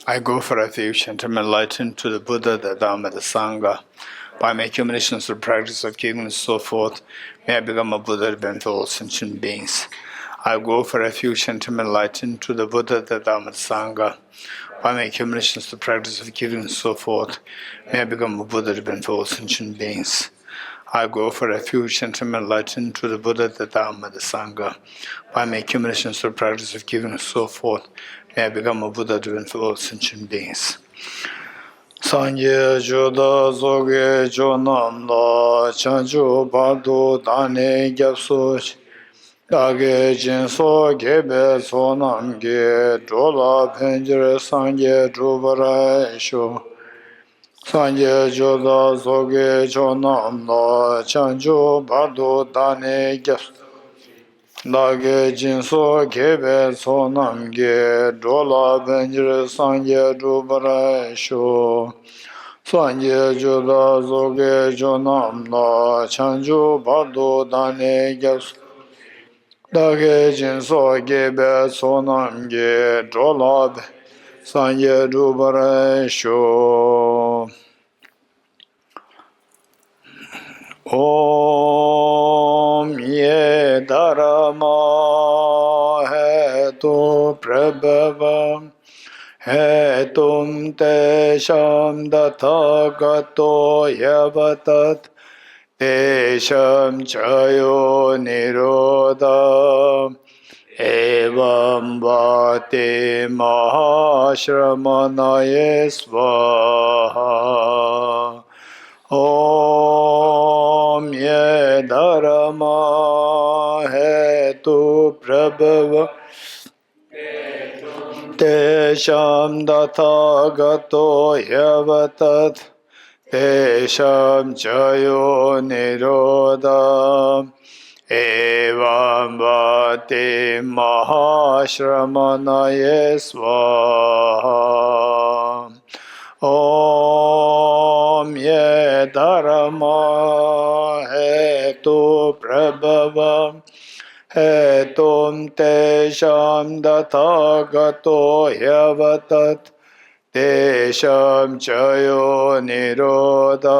I go for refuge and am enlightened to the Buddha, the Dhamma, the Sangha. By my accumulations of practice of giving and so forth, may I become a Buddha to benefit all sentient beings. I go for refuge and am enlightened to the Buddha, the Dhamma, the Sangha. By my accumulations of practice of giving and so forth, may I become a Buddha to benefit all sentient beings. I go for refuge and am enlightened to the Buddha, the Dhamma, the Sangha. By my accumulations of practice of giving and so forth, may I become a Buddha to benefit all sentient beings. Sangye joda zoge jonam la chanju bardo dane gyapso dage jinso gebe sonam ge dola penjere sangye drubara sho. Sangye joda zoge jonam la chanju bardo dane gyapso dage jinso gebe sonam ge dola penjere sangye drubara sho. Sanje joda zoge jonam la chanju bardo dane gyaps dage jinso gebe sonam ge drolab sanje dubare sho. Om ye dharma hetu prabhavam Hetum tesham dathagato yavatat tesham chayo nirodha evam vate mahashramanaye svaha. Om ye dharma hetu prabhava Tesham dathagato yavatat Tesham chayo nirodha Evam vate mahashramanaye svaha. Om ye dharma hetu prabhavam Hetum tesham dathagato yavatat tesham chayo nirodha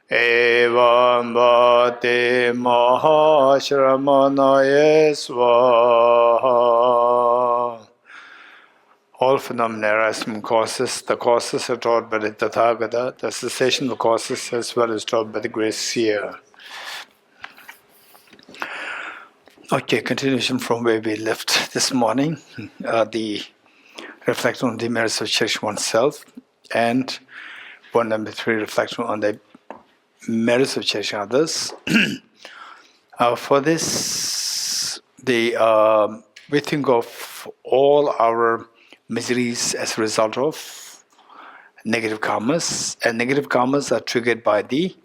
evam vate mahashramanaye svaha. All phenomena arise from causes. The causes are taught by the Tathagata. The cessation of causes as well as taught by the great seer. Okay, continuation from where we left this morning, the reflection on the merits of cherishing oneself, and point number 3, reflection on the merits of cherishing others. For this, we think of all our miseries as a result of negative karmas, and negative karmas are triggered by at the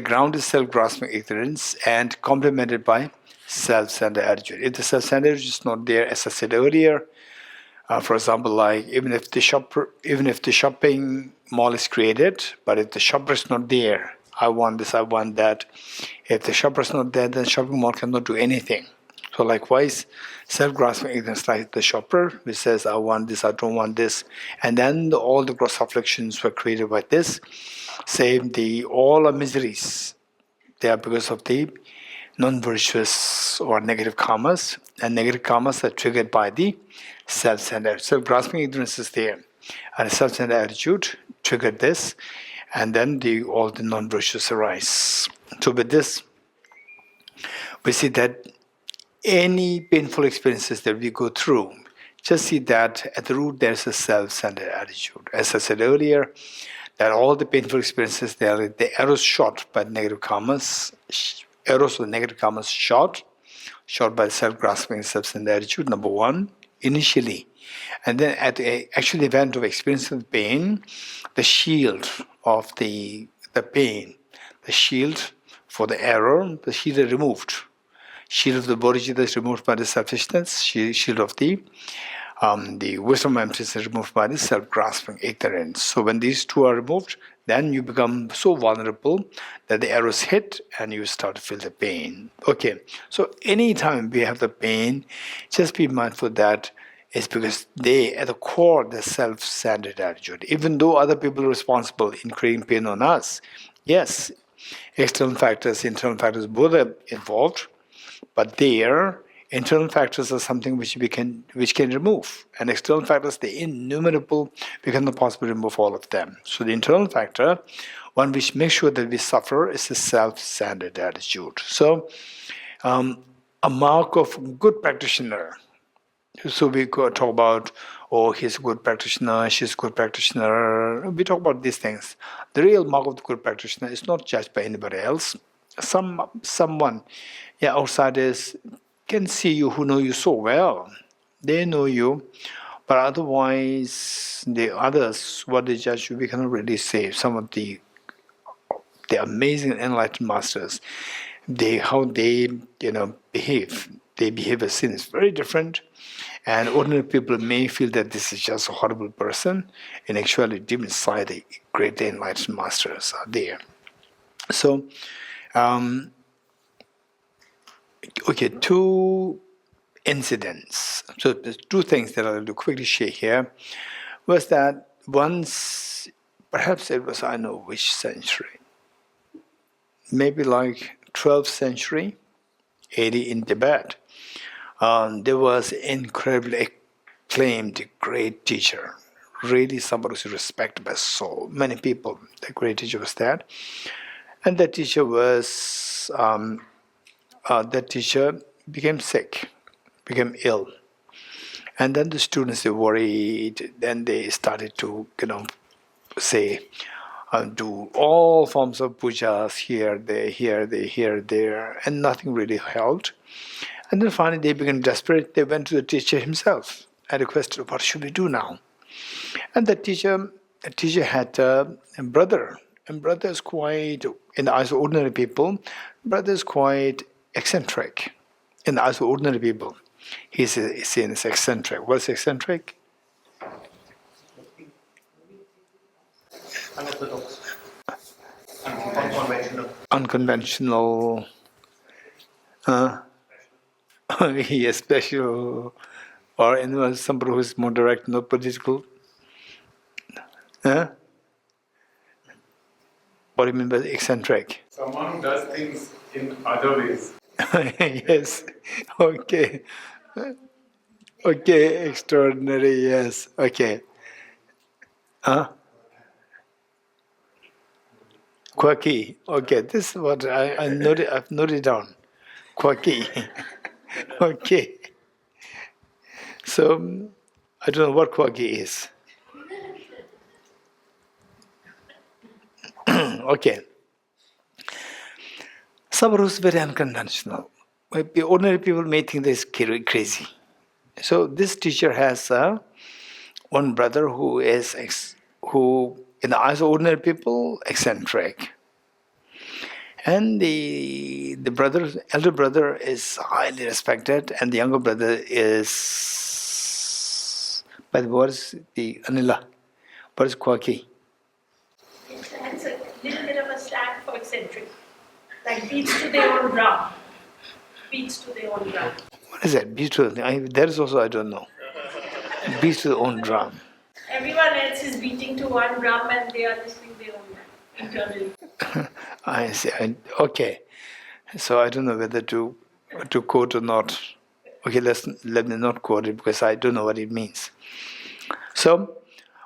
ground is self-grasping ignorance and complemented by self-centered attitude. If the self-centered attitude is not there, as I said earlier, for example, like even if the shopping mall is created, but if the shopper is not there, I want this, I want that. If the shopper is not there, then the shopping mall cannot do anything. So likewise, self-grasping ignorance, like the shopper, which says, I want this, I don't want this, and then all the gross afflictions were created by this. Same, all our miseries, they are because of the non-virtuous or negative karmas, and negative karmas are triggered by the self-centered. Self-grasping ignorance is there, and a self-centered attitude triggered this, and then all the non-virtuous arise. So with this, we see that any painful experiences that we go through, just see that at the root there is a self-centered attitude. As I said earlier, that all the painful experiences, they are the arrows shot by negative karmas, arrows of negative karmas shot by the self-grasping and self-centered attitude, number 1, initially. And then at the actual event of experiencing the pain, the shield of the pain, the shield for the error, the shield is removed. Shield of the Bodhichitta is removed by the selfishness, shield of the wisdom emptiness is removed by the self-grasping ignorance. So when these two are removed, then you become so vulnerable that the arrows hit and you start to feel the pain. Okay, so anytime we have the pain, just be mindful that is because they, at the core, the self-centered attitude. Even though other people are responsible in creating pain on us, yes, external factors, internal factors, both are involved, but their internal factors are something which can remove, and external factors, they're innumerable. We cannot possibly remove all of them. So the internal factor, one which makes sure that we suffer, is the self-centered attitude. So a mark of good practitioner. So we could talk about, oh, he's a good practitioner, she's a good practitioner. We talk about these things. The real mark of the good practitioner is not judged by anybody else. Someone, yeah, outsiders can see you who know you so well. They know you, but otherwise, the others, what they judge you, we cannot really say. Some of the amazing enlightened masters, how they behave. They behave as sin is very different. And ordinary people may feel that this is just a horrible person, and actually deep inside the great enlightened masters are there. So, okay, two incidents. So there's two things that I'll quickly share here. Was that once, perhaps it was, I know which century, maybe like 12th century AD in Tibet. There was incredibly acclaimed great teacher, really somebody who's respected by so many people. The great teacher was that, and that teacher became sick, became ill, and then the students, they worried. Then they started to say, do all forms of pujas here, there, and nothing really helped. And then finally they became desperate. They went to the teacher himself and requested, what should we do now? And the teacher had a brother. And brother is quite, in the eyes of ordinary people, brother is quite eccentric. In the eyes of ordinary people, he's seen as eccentric. What's eccentric? Unorthodox. Unconventional. Yes, special, or somebody who's more direct, not political. What do you mean by eccentric? Someone who does things in other ways. Yes. Okay. Okay. Extraordinary. Yes. Okay. Quirky. Okay. This is what I've noted down. Quirky. Okay. So I don't know what quirky is. Okay. Somebody who's very unconventional. Ordinary people may think this is crazy. So this teacher has one brother who is who, in the eyes of ordinary people, eccentric. And the elder brother is highly respected, and the younger brother is, by the words, the Anila. What is quirky? It's a little bit of a slang for eccentric. Like beats to their own drum. Beats to their own drum. What is that? Beats to that is also, I don't know. Beats to their own drum. Everyone else is beating to one drum and they are listening their own drum internally. I see. Okay. So I don't know whether to quote or not. Okay, let me not quote it because I don't know what it means. So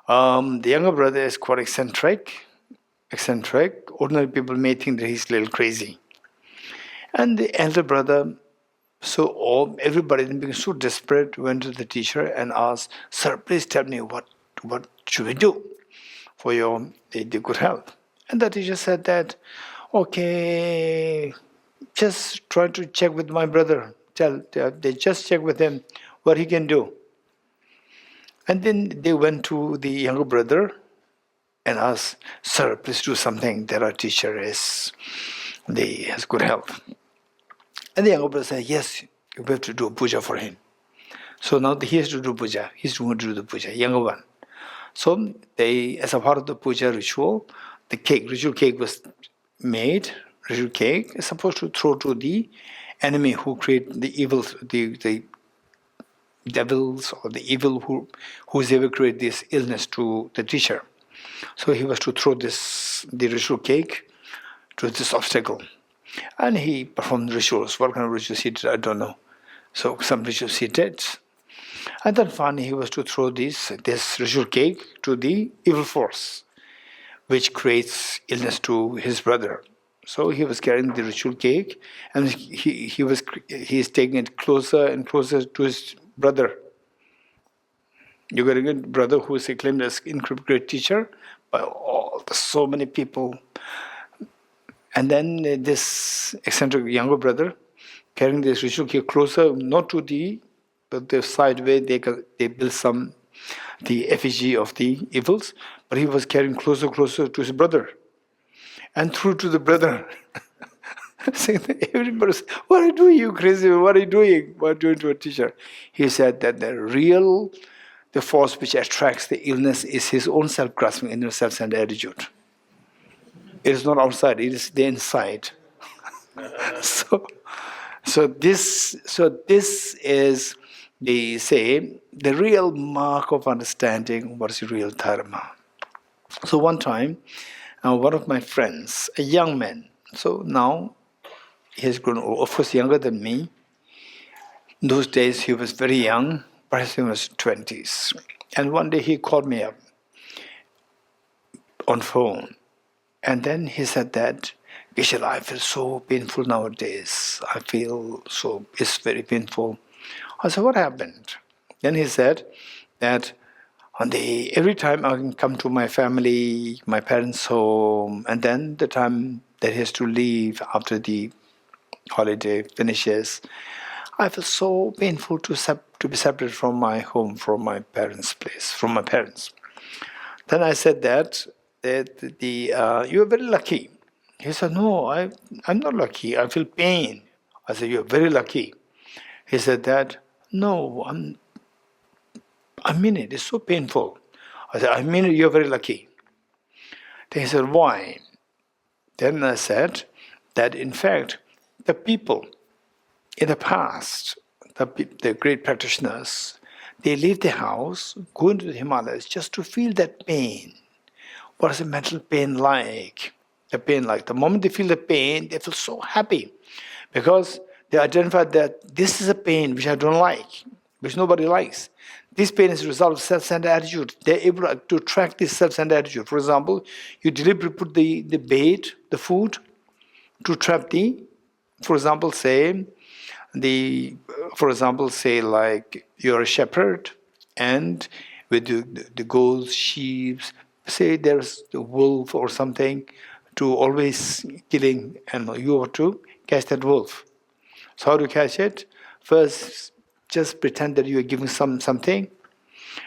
the younger brother is quite eccentric. Ordinary people may think that he's a little crazy. And the elder brother, everybody then became so desperate, went to the teacher and asked, "Sir, please tell me what should we do for the good health?" And the teacher said that, "Okay, just try to check with my brother. They just check with him what he can do." And then they went to the younger brother and asked, "Sir, please do something that our teacher has good health." And the younger brother said, "Yes, you have to do puja for him." So now he has to do puja. He's going to do the puja, younger one. So they, as a part of the puja ritual, ritual cake was made. Ritual cake is supposed to throw to the enemy who create the evil, the devils or the evil who's ever created this illness to the teacher. So he was to throw the ritual cake to this obstacle. And he performed rituals. What kind of rituals he did, I don't know. So some rituals he did. And then finally he was to throw this ritual cake to the evil force, which creates illness to his brother. So he was carrying the ritual cake, and he is taking it closer and closer to his brother. You got a good brother who is acclaimed as incredible great teacher by so many people. And then this eccentric younger brother carrying this ritual cake closer, not to the side where they built the effigy of the evils, but he was carrying closer to his brother. And through to the brother. Everybody said, "What are you doing, you crazy? What are you doing? What are you doing to a teacher?" He said that the force which attracts the illness is his own self-grasping, inner self-centered attitude. It is not outside, it is the inside. So this is, they say, the real mark of understanding what is real dharma. So one time, one of my friends, a young man, so now he has grown, of course, younger than me. In those days, he was very young, perhaps he was 20s. And one day he called me up on phone. And then he said that, "Geshe-la, I feel so painful nowadays. I feel so, it's very painful." I said, "What happened?" Then he said that every time I can come to my family, my parents' home, and then the time that he has to leave after the holiday finishes, I feel so painful to be separated from my home, from my parents' place, from my parents. Then I said that you are very lucky. He said, "No, I'm not lucky. I feel pain." I said, "You're very lucky." He said that, "No, I mean it. It's so painful." I said, "I mean it. You're very lucky." Then he said, "Why?" Then I said that, in fact, the people in the past, the great practitioners, they leave the house, go into the Himalayas just to feel that pain. What is the mental pain like? The pain like. The moment they feel the pain, they feel so happy because they identify that this is a pain which I don't like, which nobody likes. This pain is a result of self-centered attitude. They're able to track this self-centered attitude. For example, you deliberately put the bait, the food, to trap for example, say like you're a shepherd and with the goats, sheep, say there's the wolf or something, to always killing animal. You have to catch that wolf. So how do you catch it? First, just pretend that you are giving something,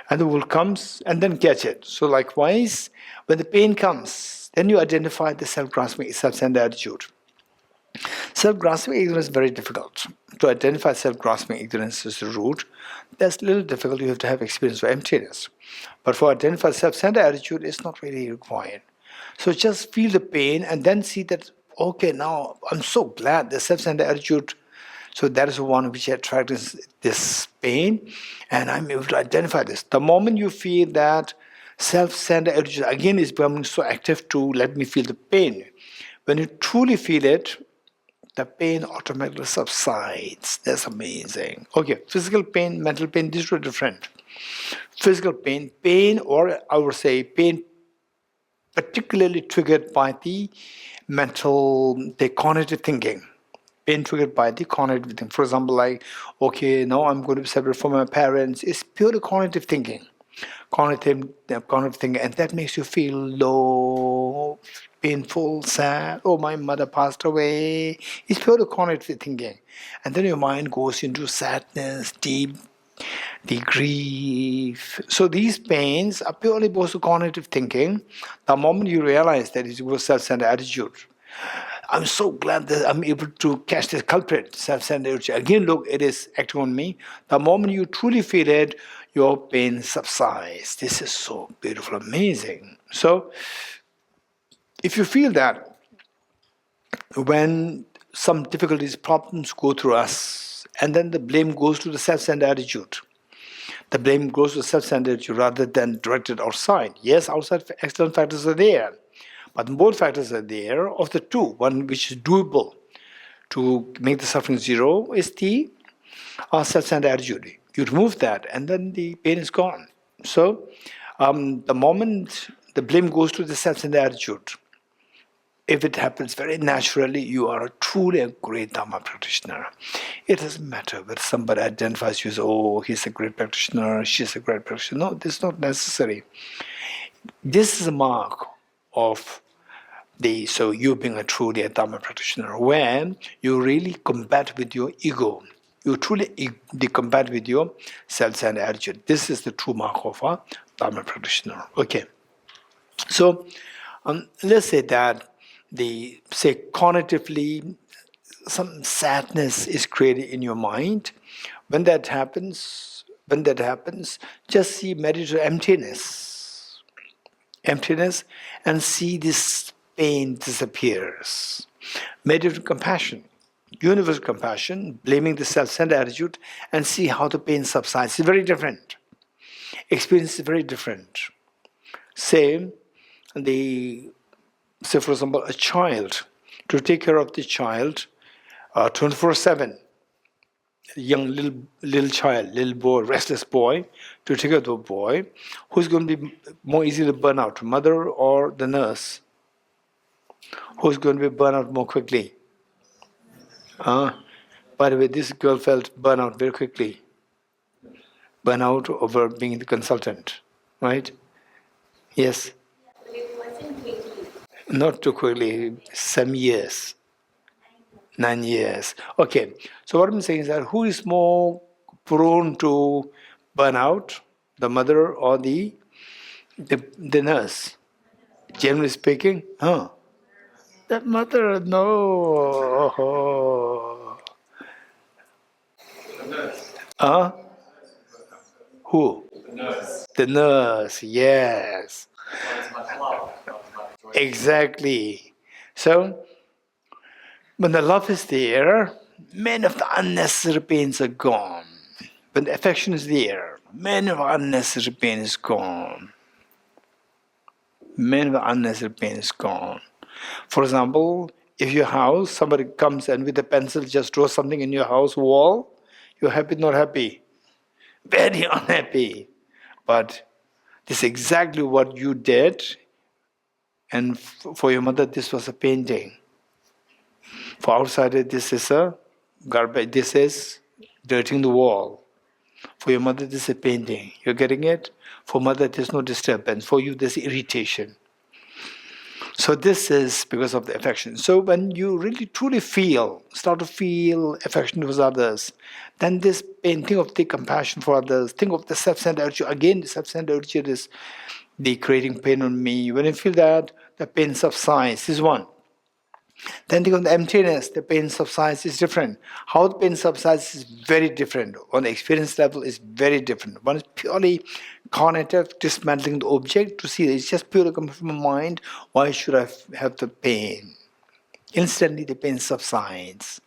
and the wolf comes, and then catch it. So likewise, when the pain comes, then you identify the self-grasping, self-centered attitude. Self-grasping ignorance is very difficult. To identify self-grasping ignorance as the root, that's a little difficult. You have to have experience of emptiness. But for identify self-centered attitude, it's not really required. So just feel the pain and then see that, okay, now I'm so glad the self-centered attitude, so that is the one which attracts this pain, and I'm able to identify this. The moment you feel that self-centered attitude again is becoming so active to let me feel the pain, when you truly feel it, the pain automatically subsides. That's amazing. Okay, physical pain, mental pain, these are different. Physical pain, or I would say pain particularly triggered by the cognitive thinking. Pain triggered by the cognitive thinking. For example, like, okay, now I'm going to be separate from my parents. It's purely cognitive thinking. Cognitive thinking, and that makes you feel low, painful, sad. Oh, my mother passed away. It's purely cognitive thinking. And then your mind goes into sadness, deep, the grief. So these pains are purely based on cognitive thinking. The moment you realize that it's your self-centered attitude, I'm so glad that I'm able to catch this culprit, self-centered attitude. Again, look, it is acting on me. The moment you truly feel it, your pain subsides. This is so beautiful, amazing. So, if you feel that when some difficulties, problems go through us, and then the blame goes to the self-centered attitude, The blame goes to self-centered attitude rather than directed outside. Yes, outside external factors are there, but both factors are there. Of the two, one which is doable to make the suffering zero is the self-centered attitude. You remove that, and then the pain is gone. So, the moment the blame goes to the self-centered attitude, if it happens very naturally, you are truly a great Dharma practitioner. It doesn't matter whether somebody identifies you as, oh, he's a great practitioner, she's a great practitioner. No, this is not necessary. This is a mark of so you being a truly a Dharma practitioner, when you really combat with your ego. You truly combat with your self-centered attitude. This is the true mark of a Dharma practitioner. Okay. So let's say that cognitively some sadness is created in your mind. When that happens, just see meditate emptiness, and see this pain disappears. Meditate compassion, universal compassion, blaming the self-centered attitude, and see how the pain subsides. It's very different. Experience is very different. Say, for example, a child, to take care of the child 24/7, young little child, little boy, restless boy, to take care of the boy, who's going to be more easily to burn out, mother or the nurse? Who's going to be burned out more quickly? By the way, this girl felt burnout very quickly. Burnout over being the consultant, right? Yes. It wasn't quickly. Not too quickly, some years. 9 years. Okay, so what I'm saying is that who is more prone to burnout, the mother or the nurse? Generally speaking, that mother, no. Huh? Who? The nurse. The nurse, yes. Not as much love, not as much joy. Exactly. So, when the love is there, many of the unnecessary pains are gone. When the affection is there, many of the unnecessary pain is gone. Many of the unnecessary pain is gone. For example, if your house, somebody comes and with a pencil just draws something in your house wall, you're happy, not happy? Very unhappy. But this is exactly what you did, and for your mother this was a painting. For outsider this is a garbage, this is dirtying the wall. For your mother this is a painting. You're getting it? For mother there's no disturbance. For you there's irritation. So this is because of the affection. So when you really truly start to feel affection towards others, then this pain, think of the compassion for others, think of the self-centered attitude. Again, the self-centered attitude is the creating pain on me. When you feel that, the pain subsides. This is one. Then think of the emptiness, the pain subsides is different. How the pain subsides is very different. On the experience level is very different. One is purely cognitive, dismantling the object to see that it's just purely coming from the mind. Why should I have the pain? Instantly the pain subsides.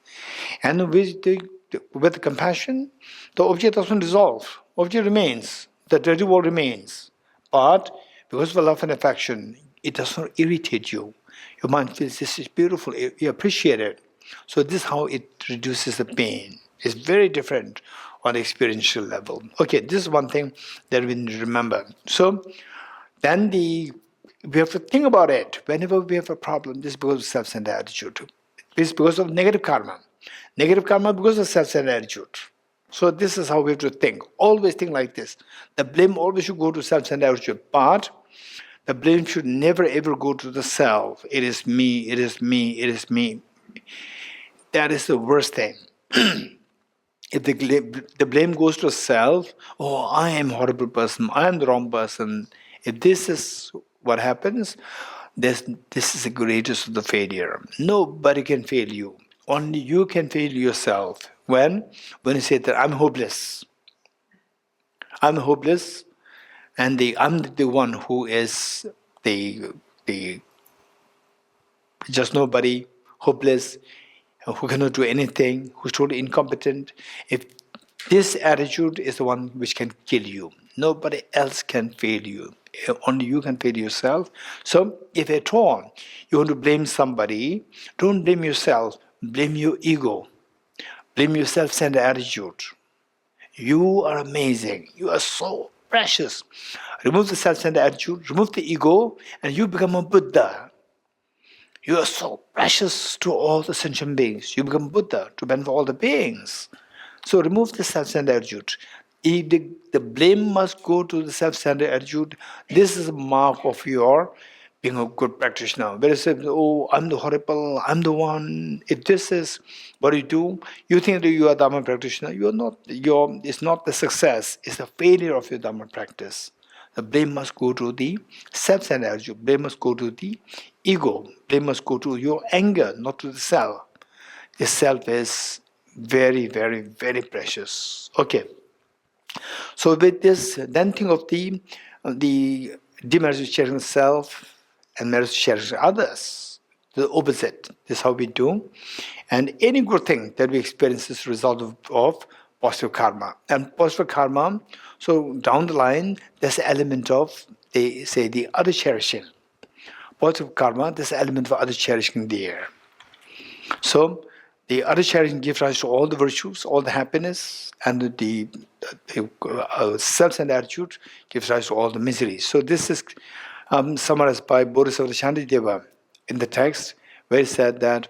And with the compassion, the object doesn't dissolve. Object remains. The dirty wall remains. But because of the love and affection, it does not irritate you. Your mind feels this is beautiful, you appreciate it. So this is how it reduces the pain. It's very different on the experiential level. Okay, this is one thing that we need to remember. So then we have to think about it. Whenever we have a problem, this is because of self-centered attitude. This is because of negative karma. Negative karma because of self-centered attitude. So this is how we have to think. Always think like this. The blame always should go to self-centered attitude. But the blame should never ever go to the self. It is me, it is me, it is me. That is the worst thing. If the blame goes to self, oh, I am a horrible person, I am the wrong person. If this is what happens, this is the greatest of the failure. Nobody can fail you. Only you can fail yourself. When you say that I'm hopeless. I'm hopeless. And I'm the one who is the just nobody, hopeless, who cannot do anything, who's totally incompetent. If This attitude is the one which can kill you. Nobody else can fail you. Only you can fail yourself. So, if at all you want to blame somebody, don't blame yourself, blame your ego, blame your self-centered attitude. You are amazing. You are so precious. Remove the self-centered attitude, remove the ego, and you become a Buddha. You are so precious to all the sentient beings. You become Buddha to benefit all the beings. So remove the self-centered attitude. If the blame must go to the self-centered attitude. This is a mark of your being a good practitioner. Whereas, oh, I'm the horrible, I'm the one. If this is what you do, you think that you are Dharma practitioner. You are not. It's not the success. It's the failure of your Dharma practice. The blame must go to the self-centered attitude. Blame must go to the ego. Blame must go to your anger, not to the self. The self is very, very, very precious. Okay. So with this, then think of the demerits of cherishing self and merits of cherishing others. The opposite. This is how we do. And any good thing that we experience is a result of positive karma. And positive karma, so down the line, there's an element of, they say, the other cherishing. Positive karma, there's an element of other cherishing there. So the other cherishing gives rise to all the virtues, all the happiness, and the self-centered attitude gives rise to all the miseries. So this is summarized by Bodhisattva Shantideva in the text, where he said that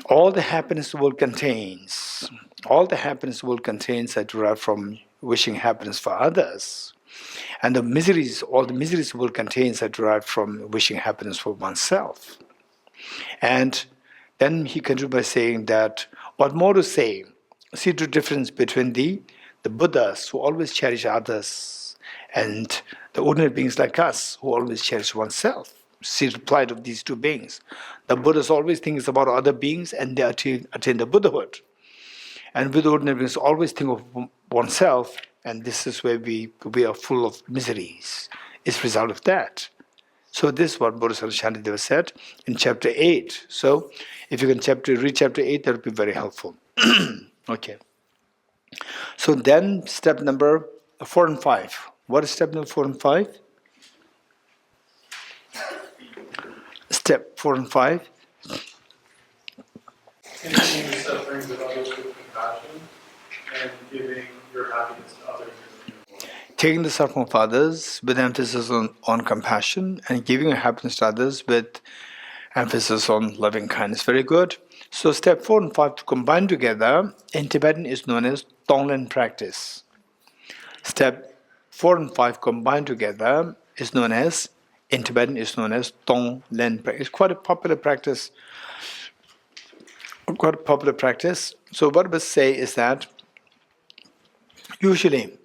all the happiness the world contains are derived from wishing happiness for others. And the miseries, all the miseries the world contains are derived from wishing happiness for oneself. And then he continued by saying that, what more to say? See the difference between the Buddhas who always cherish others and the ordinary beings like us who always cherish oneself. See the plight of these two beings. The Buddhas always think about other beings and they attain the Buddhahood. And with ordinary beings always think of oneself, and this is where we are full of miseries. It's a result of that. So this is what Bodhisattva Shantideva said in chapter 8. So if you can read chapter 8, that would be very helpful. Okay. So then step number 4 and 5. What is step number 4 and 5? Step 4 and 5. Emptying the sufferings of others with compassion and giving your happiness to others. Taking the suffering of others with emphasis on compassion and giving your happiness to others with emphasis on loving kindness. Very good. So step 4 and 5 to combine together in Tibetan is known as Tonglen practice. Step 4 and 5 combined together is known as, in Tibetan is known as Tonglen practice. It's quite a popular practice. So what we say is that usually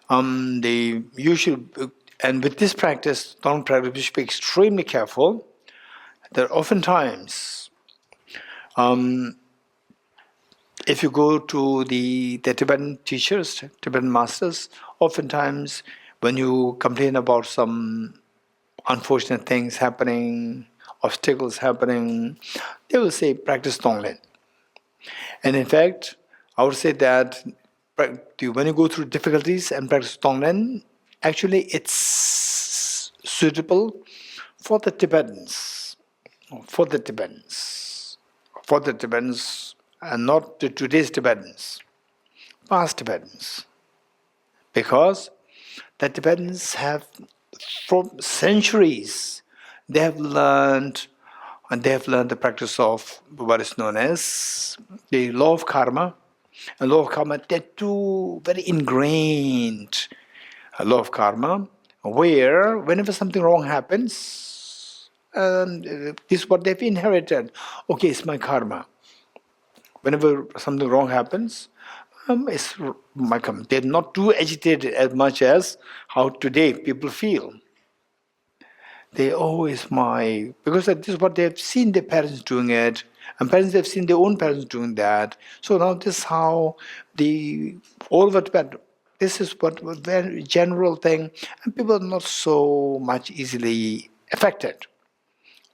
and with this practice, Tonglen practice, we should be extremely careful. That oftentimes, if you go to the Tibetan teachers, Tibetan masters, oftentimes when you complain about some unfortunate things happening, obstacles happening, they will say, practice Tonglen. And in fact, I would say that when you go through difficulties and practice Tonglen, actually it's suitable for the Tibetans, and not to today's Tibetans, past Tibetans. Because the Tibetans have, for centuries, they have learned the practice of what is known as the law of karma. And law of karma, they're two very ingrained law of karma, where whenever something wrong happens, this is what they've inherited. Okay, it's my karma. Whenever something wrong happens, it's my karma. They're not too agitated as much as how today people feel. They always because this is what they've seen their parents doing it, and parents have seen their own parents doing that. So now this is how all over Tibet, this is what a very general thing, and people are not so much easily affected.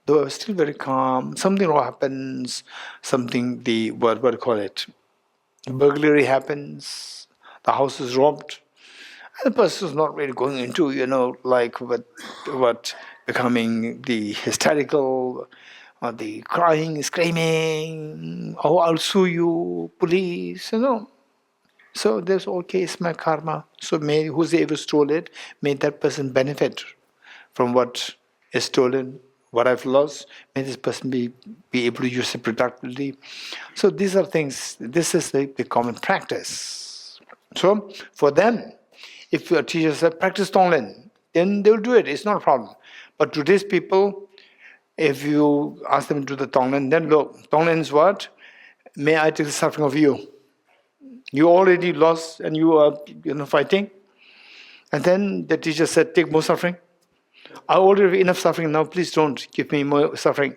They are still very calm. Something wrong happens, something what do you call it? burglary happens, the house is robbed, and the person is not really going into, like what becoming the hysterical, or the crying, screaming, oh, I'll sue you, police. So there's, okay, it's my karma. So may whoever stole it, may that person benefit from what is stolen, what I've lost. May this person be able to use it productively. So these are things, this is the common practice. So for them, if your teacher said, practice Tonglen, then they'll do it, it's not a problem. But today's people, if you ask them to do the Tonglen, then look, Tonglen is what? May I take the suffering of you. You already lost and you are fighting. And then the teacher said, take more suffering. I already have enough suffering now, please don't give me more suffering.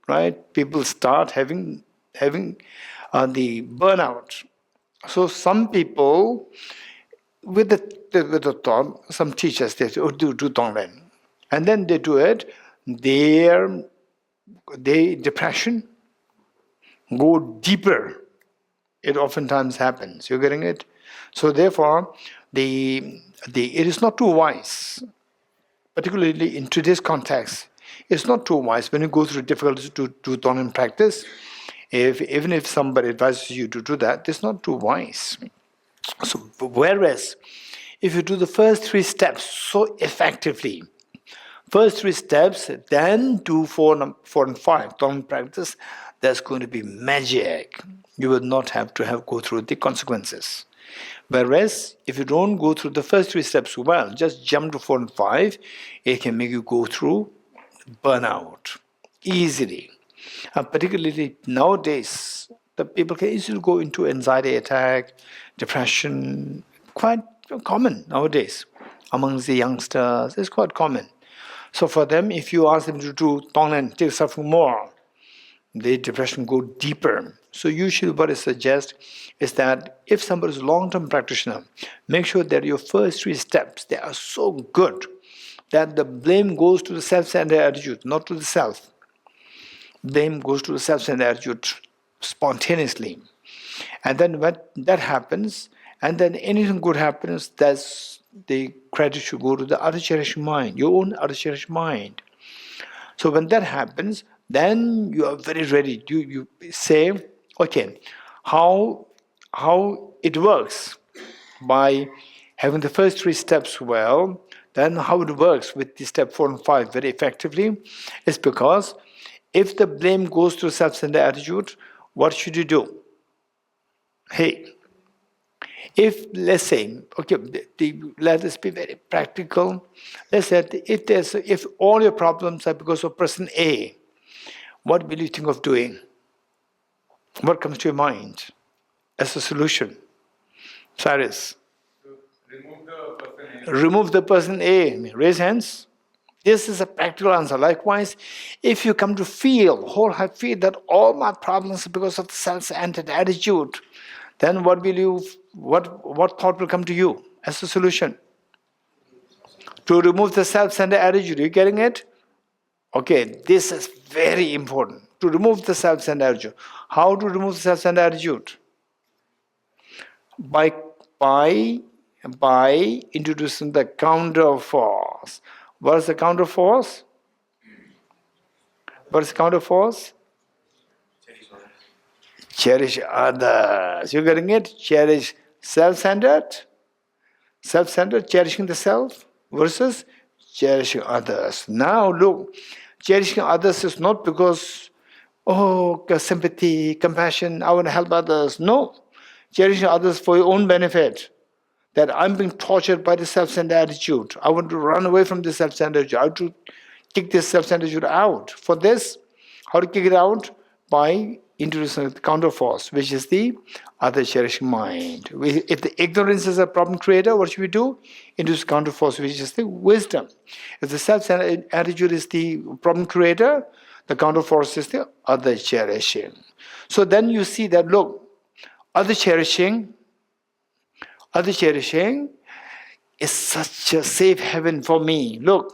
Right? People start having the burnout. So some people, with the thought, some teachers, they say, oh, do Tonglen. And then they do it, their depression go deeper. It oftentimes happens. You're getting it? So therefore, it is not too wise, particularly in today's context. It's not too wise when you go through difficulties to do Tonglen practice. Even if somebody advises you to do that, it's not too wise. So whereas, if you do the first 3 steps so effectively, first 3 steps, then do 4 and 5 Tonglen practice, that's going to be magic. You will not have to go through the consequences. Whereas, if you don't go through the first 3 steps well, just jump to 4 and 5, it can make you go through burnout easily. And particularly nowadays, the people can easily go into anxiety attack, depression, quite common nowadays. Amongst the youngsters, it's quite common. So for them, if you ask them to do Tonglen, take suffering more, the depression go deeper. So usually what I suggest is that if somebody is a long-term practitioner, make sure that your first 3 steps, they are so good that the blame goes to the self-centered attitude, not to the self. Blame goes to the self-centered attitude spontaneously. And then when that happens, and then anything good happens, that's the credit should go to the other cherished mind, your own other cherished mind. So when that happens, then you are very ready. You say, okay, how it works by having the first 3 steps well, then how it works with the step 4 and 5 very effectively is because if the blame goes to self-centered attitude, what should you do? Hey, if, let's say, okay, let us be very practical. Let's say if all your problems are because of person A, what will you think of doing? What comes to your mind as a solution? Cyrus? Remove the person A. Raise hands. This is a practical answer. Likewise, if you come to wholeheartedly feel that all my problems are because of the self-centered attitude, then what thought will come to you as a solution? To remove the self-centered attitude. Are you getting it? Okay, this is very important. To remove the self-centered attitude. How to remove the self-centered attitude? By introducing the counter force. What is the counter force? What is the counter force? Cherish others. You getting it? Cherish self-centered, cherishing the self versus cherishing others. Now look, cherishing others is not because, sympathy, compassion, I want to help others. No. Cherishing others for your own benefit. That I'm being tortured by the self-centered attitude. I want to run away from this self-centered attitude. I want to kick this self-centered attitude out. For this, how to kick it out? By introducing the counter force, which is the other cherishing mind. If the ignorance is a problem creator, what should we do? Introduce counter force, which is the wisdom. If the self-centered attitude is the problem creator, the counter force is the other cherishing. So then you see that, look, other cherishing is such a safe haven for me. Look,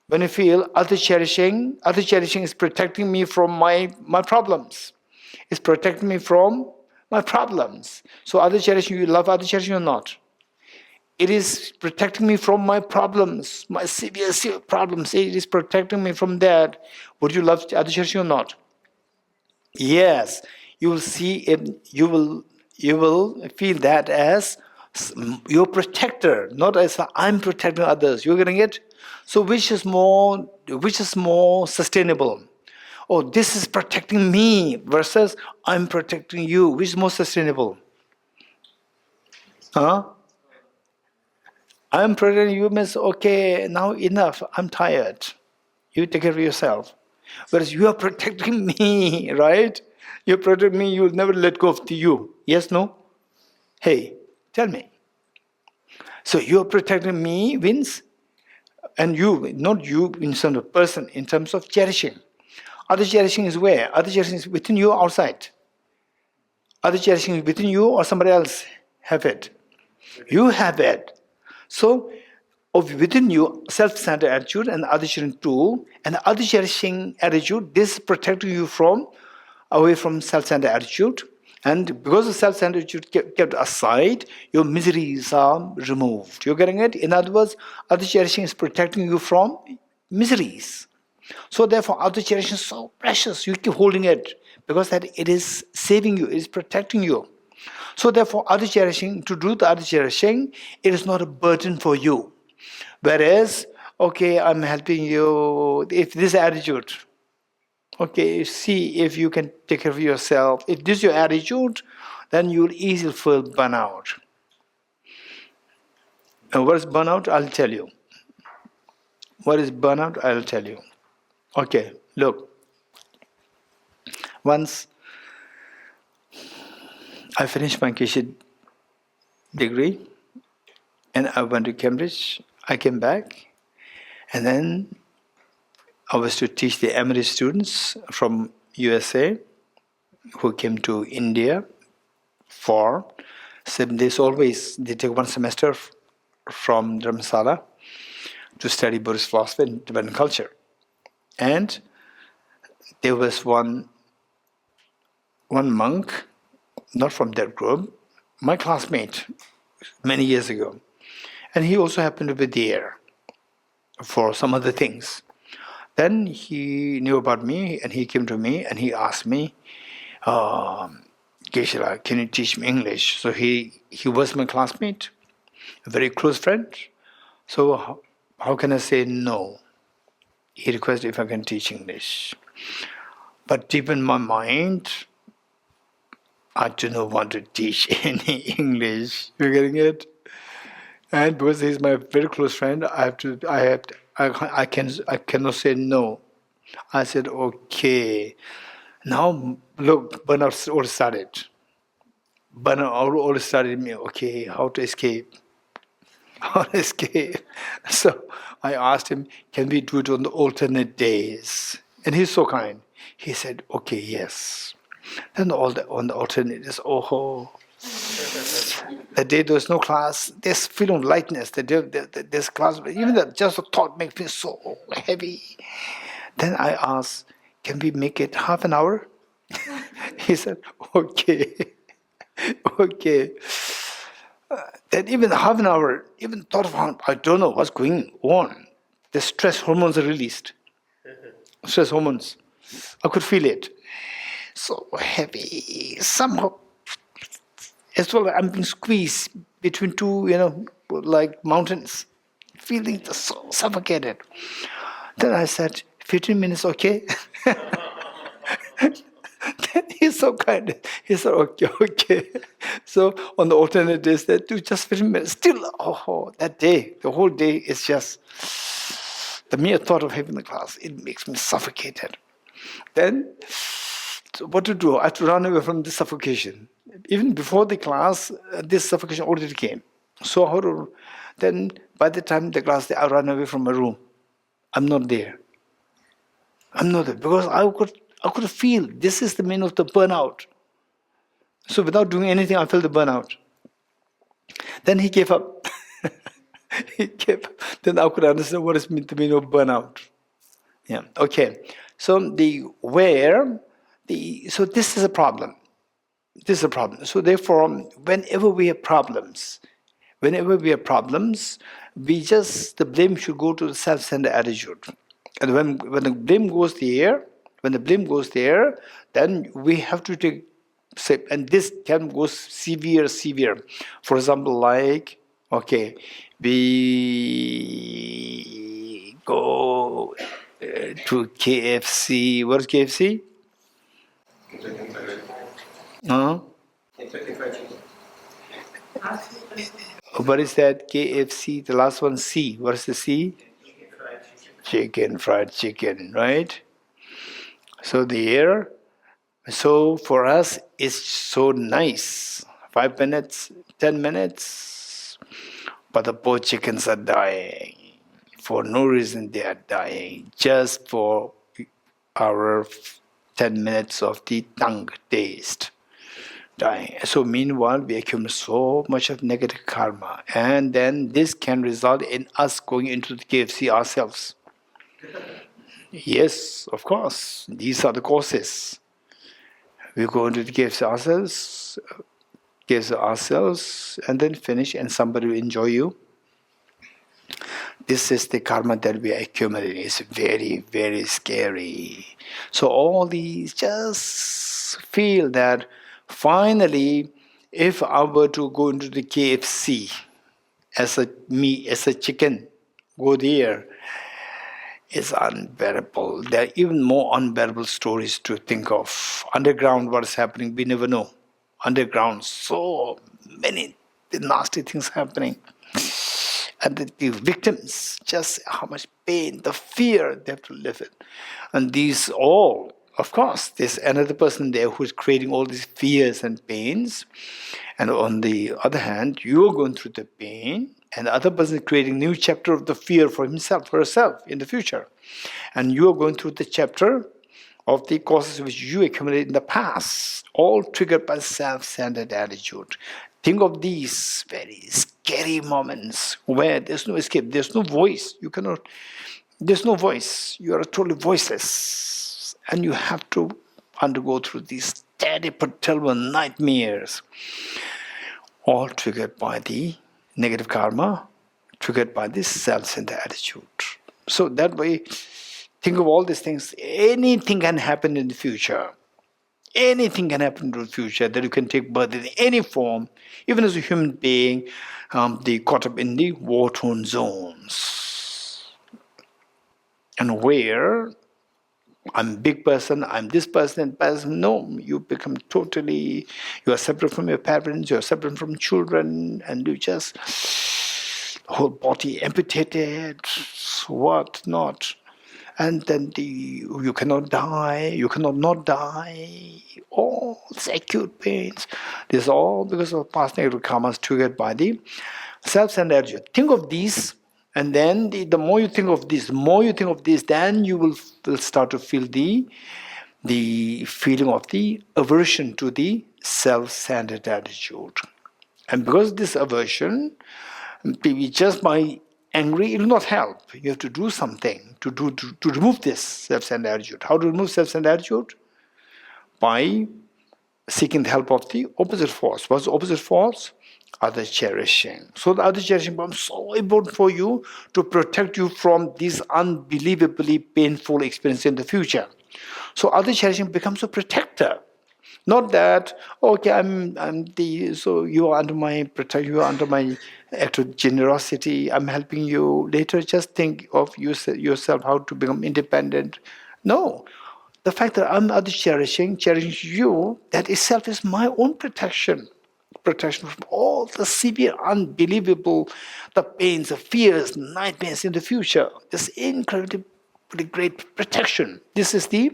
when I feel other cherishing is protecting me from my problems. It's protecting me from my problems. So other cherishing, you love other cherishing or not? It is protecting me from my problems, my severe problems. It is protecting me from that. Would you love other cherishing or not? Yes, you will see it. You will feel that as your protector, not as I'm protecting others. You're getting it. So which is more sustainable? Oh, this is protecting me versus I'm protecting you. Which is more sustainable? Huh? I'm protecting you means okay. Now enough. I'm tired. You take care of yourself. Whereas you are protecting me, right? You protect me, you'll never let go of you. Yes, no? Hey, tell me. So you're protecting me means, and you, not you in terms of person, in terms of cherishing. Other cherishing is where? Other cherishing is within you or outside? Other cherishing is within you or somebody else have it? You have it. So, of within you, self-centered attitude and other cherishing too, and other cherishing attitude, this is protecting you from away from self-centered attitude. And because the self-centered attitude kept aside, your miseries are removed. You're getting it? In other words, other cherishing is protecting you from miseries. So therefore, other cherishing is so precious. You keep holding it because that it is saving you, it is protecting you. So therefore, other cherishing, to do the other cherishing, it is not a burden for you. Whereas, okay, I'm helping you, if this attitude, okay, see if you can take care of yourself. If this is your attitude, then you'll easily feel burnout. And what is burnout? I'll tell you. What is burnout? I'll tell you. Okay, look. Once I finished my Geshe degree and I went to Cambridge. I came back and then I was to teach the MD students from USA who came to India for 7 days. Always they take one semester from Dharamsala to study Buddhist philosophy and Tibetan culture. And there was one monk, not from that group, my classmate many years ago. And he also happened to be there for some other things. Then he knew about me and he came to me and he asked me, Geshe-la, can you teach me English? So he was my classmate, a very close friend. So how can I say no? He requested if I can teach English. But deep in my mind, I do not want to teach any English. You're getting it? And because he's my very close friend, I cannot say no. I said, okay. Now, look, burnout already started. Burnout already started me, okay, how to escape? How to escape? So I asked him, can we do it on the alternate days? And he's so kind. He said, okay, yes. Then on the alternate days, the day there was no class, there's feeling of lightness. There's class, even just the thought makes me so heavy. Then I asked, can we make it half an hour? He said, okay. Okay. Then even half an hour, even thought of, I don't know what's going on. The stress hormones are released. Stress hormones. I could feel it. So heavy. Somehow, as well, I'm being squeezed between two, like mountains. Feeling so suffocated. Then I said, 15 minutes, okay? Then he's so kind. He said, okay. So on the alternate days, they do just 15 minutes. Still, that day, the whole day is just the mere thought of having the class. It makes me suffocated. Then, so what to do? I have to run away from this suffocation. Even before the class, this suffocation already came. So then, by the time the class, I ran away from my room. I'm not there. I'm not there because I could feel this is the meaning of the burnout. So without doing anything, I felt the burnout. Then he gave up. He gave up. Then I could understand what is the meaning of burnout. Yeah. Okay. So so this is a problem. This is a problem. So therefore, whenever we have problems, the blame should go to the self-centered attitude. And when the blame goes there, then we have to take, say, and this can go severe. For example, like, okay, we go to KFC. What is KFC? Huh? What is that? KFC, the last one, C. What is the C? Chicken, fried chicken, right? So so for us, it's so nice. 5 minutes, 10 minutes, but the poor chickens are dying. For no reason they are dying, just for our 10 minutes of the tongue taste. Dying. So meanwhile, we accumulate so much of negative karma, and then this can result in us going into the KFC ourselves. Yes, of course, these are the causes. We go into the KFC ourselves, and then finish, and somebody will enjoy you. This is the karma that we are accumulating. It's very, very scary. So all these, just feel that finally, if I were to go into the KFC as a chicken, go there, it's unbearable. There are even more unbearable stories to think of. Underground, what is happening, we never know. Underground, so many nasty things happening. And the victims, just how much pain, the fear they have to live in. And these all, of course, there's another person there who's creating all these fears and pains. And on the other hand, you're going through the pain, and the other person is creating a new chapter of the fear for himself, for herself in the future. And you are going through the chapter of the causes which you accumulated in the past, all triggered by self-centered attitude. Think of these very scary moments where there's no escape, there's no voice. There's no voice. You are totally voiceless. And you have to undergo through these terrible nightmares, all triggered by the negative karma, triggered by this self-centered attitude. So that way, think of all these things. Anything can happen in the future. Anything can happen in the future, that you can take birth in any form, even as a human being, caught up in the war-torn zones. And where I'm a big person, I'm this person, no, you become totally, you are separate from your parents, you are separate from children, and you just, whole body amputated, what not. And then you cannot die, you cannot not die, all these acute pains. This is all because of past negative karmas triggered by the self-centered attitude. Think of these, and then the more you think of this, then you will start to feel the feeling of the aversion to the self-centered attitude. And because this aversion, just by angry, it will not help. You have to do something to remove this self-centered attitude. How to remove self-centered attitude? By seeking the help of the opposite force. What's the opposite force? Other cherishing. So the other cherishing becomes so important for you to protect you from these unbelievably painful experiences in the future. So other cherishing becomes a protector. Not that, okay, so you are under my protection, you are under my act of generosity, I'm helping you. Later, just think of yourself, how to become independent. No. The fact that I'm other cherishing you, that itself is my own protection. Protection from all the severe, unbelievable, the pains, the fears, nightmares in the future. This incredibly great protection. This is the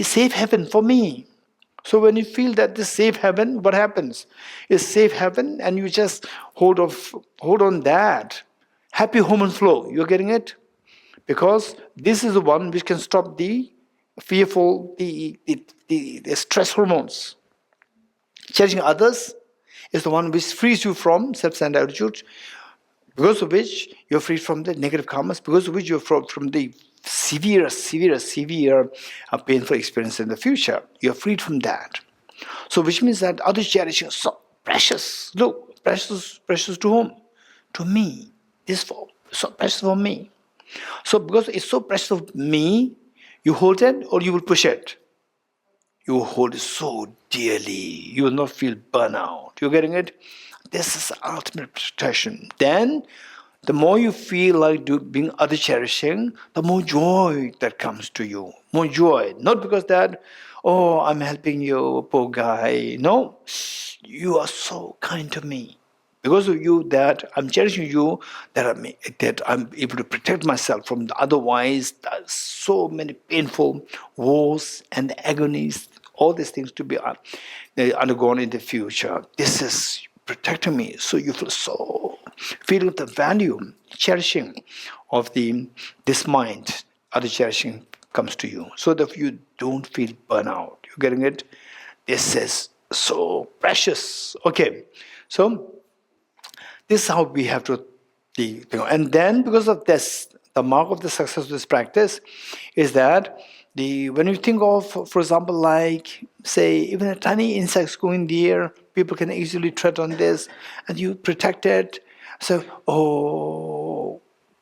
safe haven for me. So when you feel that this safe haven, what happens? It's safe haven, and you just hold on that. Happy hormone flow. You're getting it? Because this is the one which can stop the fearful, the stress hormones. Cherishing others is the one which frees you from self-centered attitude, because of which you're freed from the negative karmas, because of which you're from the severe painful experience in the future. You're freed from that. So which means that other cherishing is so precious. Look, precious to whom? To me. This for so precious for me. So because it's so precious of me, you hold it or you will push it. You hold it so dearly. You will not feel burnout. You're getting it? This is the ultimate protection. Then, the more you feel like being other cherishing, the more joy that comes to you. More joy. Not because that, oh, I'm helping you, poor guy. No, you are so kind to me. Because of you, that I'm cherishing you, that I'm able to protect myself from the otherwise so many painful wars and agonies, all these things to be undergone in the future. This is protecting me. So you feel so feeling the value, cherishing of this mind, other cherishing comes to you, so that you don't feel burnout. You're getting it? This is so precious. Okay, so this is how we have to and then because of this, the mark of the success of this practice is that when you think of, for example, like say even a tiny insects going there, people can easily tread on this, and you protect it. So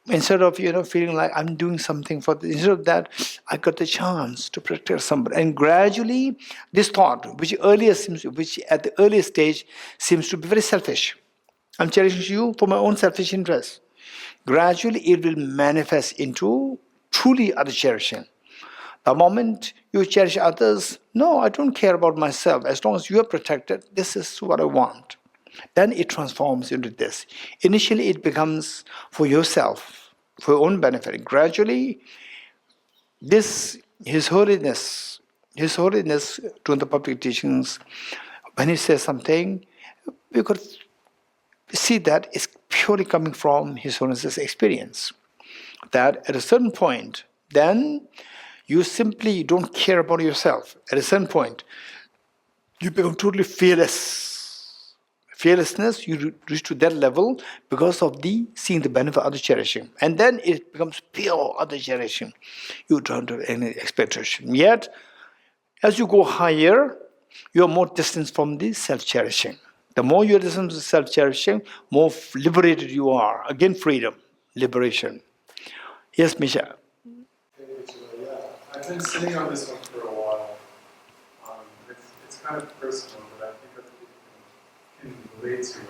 instead of feeling like I'm doing something for this, instead of that, I got the chance to protect somebody, and gradually this thought, which at the earliest stage seems to be very selfish. I'm cherishing you for my own selfish interest. Gradually, it will manifest into truly other cherishing. The moment you cherish others, no, I don't care about myself. As long as you are protected, this is what I want. Then it transforms into this. Initially, it becomes for yourself, for your own benefit. Gradually, His Holiness during the public teachings, when he says something, we could see that it's purely coming from His Holiness's experience. That at a certain point, then you simply don't care about yourself. At a certain point, you become totally fearless. Fearlessness, you reach to that level because of seeing the benefit of other cherishing. And then it becomes pure other cherishing. You don't have any expectation. Yet, as you go higher, you are more distant from the self-cherishing. The more you are distant from self-cherishing, more liberated you are. Again, freedom, liberation. Yes, Misha. Yeah, I've been sitting on this one for a while. It's kind of personal, but I think other people can relate to it.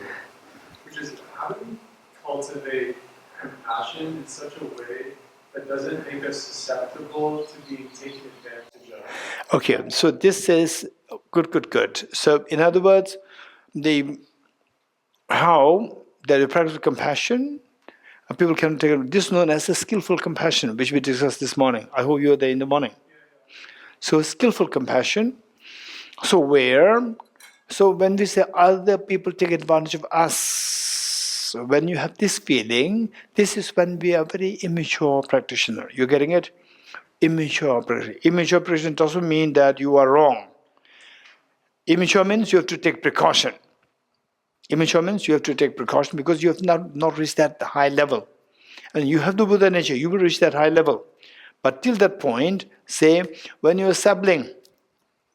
Which is, how do we cultivate compassion in such a way that doesn't make us susceptible to being taken advantage of? Okay, so this is good. So, in other words, how the practice of compassion, people can take this is known as a skillful compassion, which we discussed this morning. I hope you were there in the morning. So skillful compassion. So when we say other people take advantage of us, when you have this feeling, this is when we are very immature practitioner. You're getting it? Immature practitioner. Immature practitioner doesn't mean that you are wrong. Immature means you have to take precaution. Immature means you have to take precaution because you have not reached that high level. And you have the Buddha nature, you will reach that high level. But till that point, say, when you're sapling,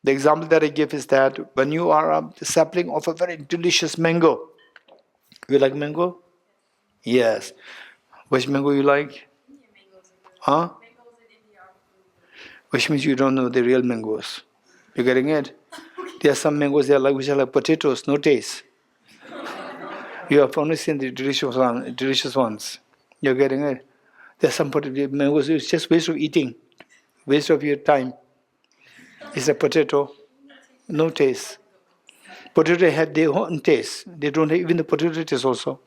the example that I give is that when you are a sapling of a very delicious mango. You like mango? Yes. Which mango you like? Huh? Which means you don't know the real mangoes. You're getting it? There are some mangoes which are like potatoes, no taste. You have only seen the delicious ones. You're getting it? There's some mangoes, it's just waste of eating, waste of your time. It's a potato, no taste. Potato have their own taste. They don't have even the potato taste also.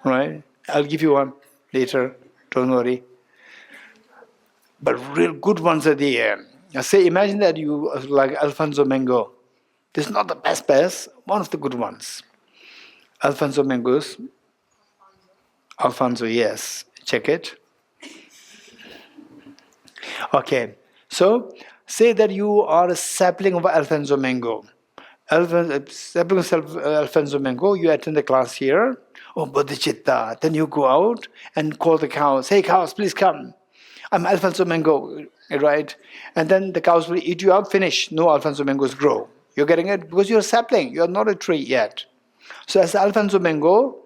Right? I'll give you one later, don't worry. But real good ones are there. I say, imagine that you like Alfonso mango. This is not the best, one of the good ones. Alfonso mangoes. Alfonso, yes. Check it. Okay. So, say that you are a sapling of Alfonso mango. Sapling of Alfonso mango, you attend the class here. Oh, Bodhichitta. Then you go out and call the cows. Hey, cows, please come. I'm Alfonso mango. right? And then the cows will eat you up, finish. No Alfonso mangoes grow. You're getting it? Because you're a sapling, you're not a tree yet. So as Alfonso mango,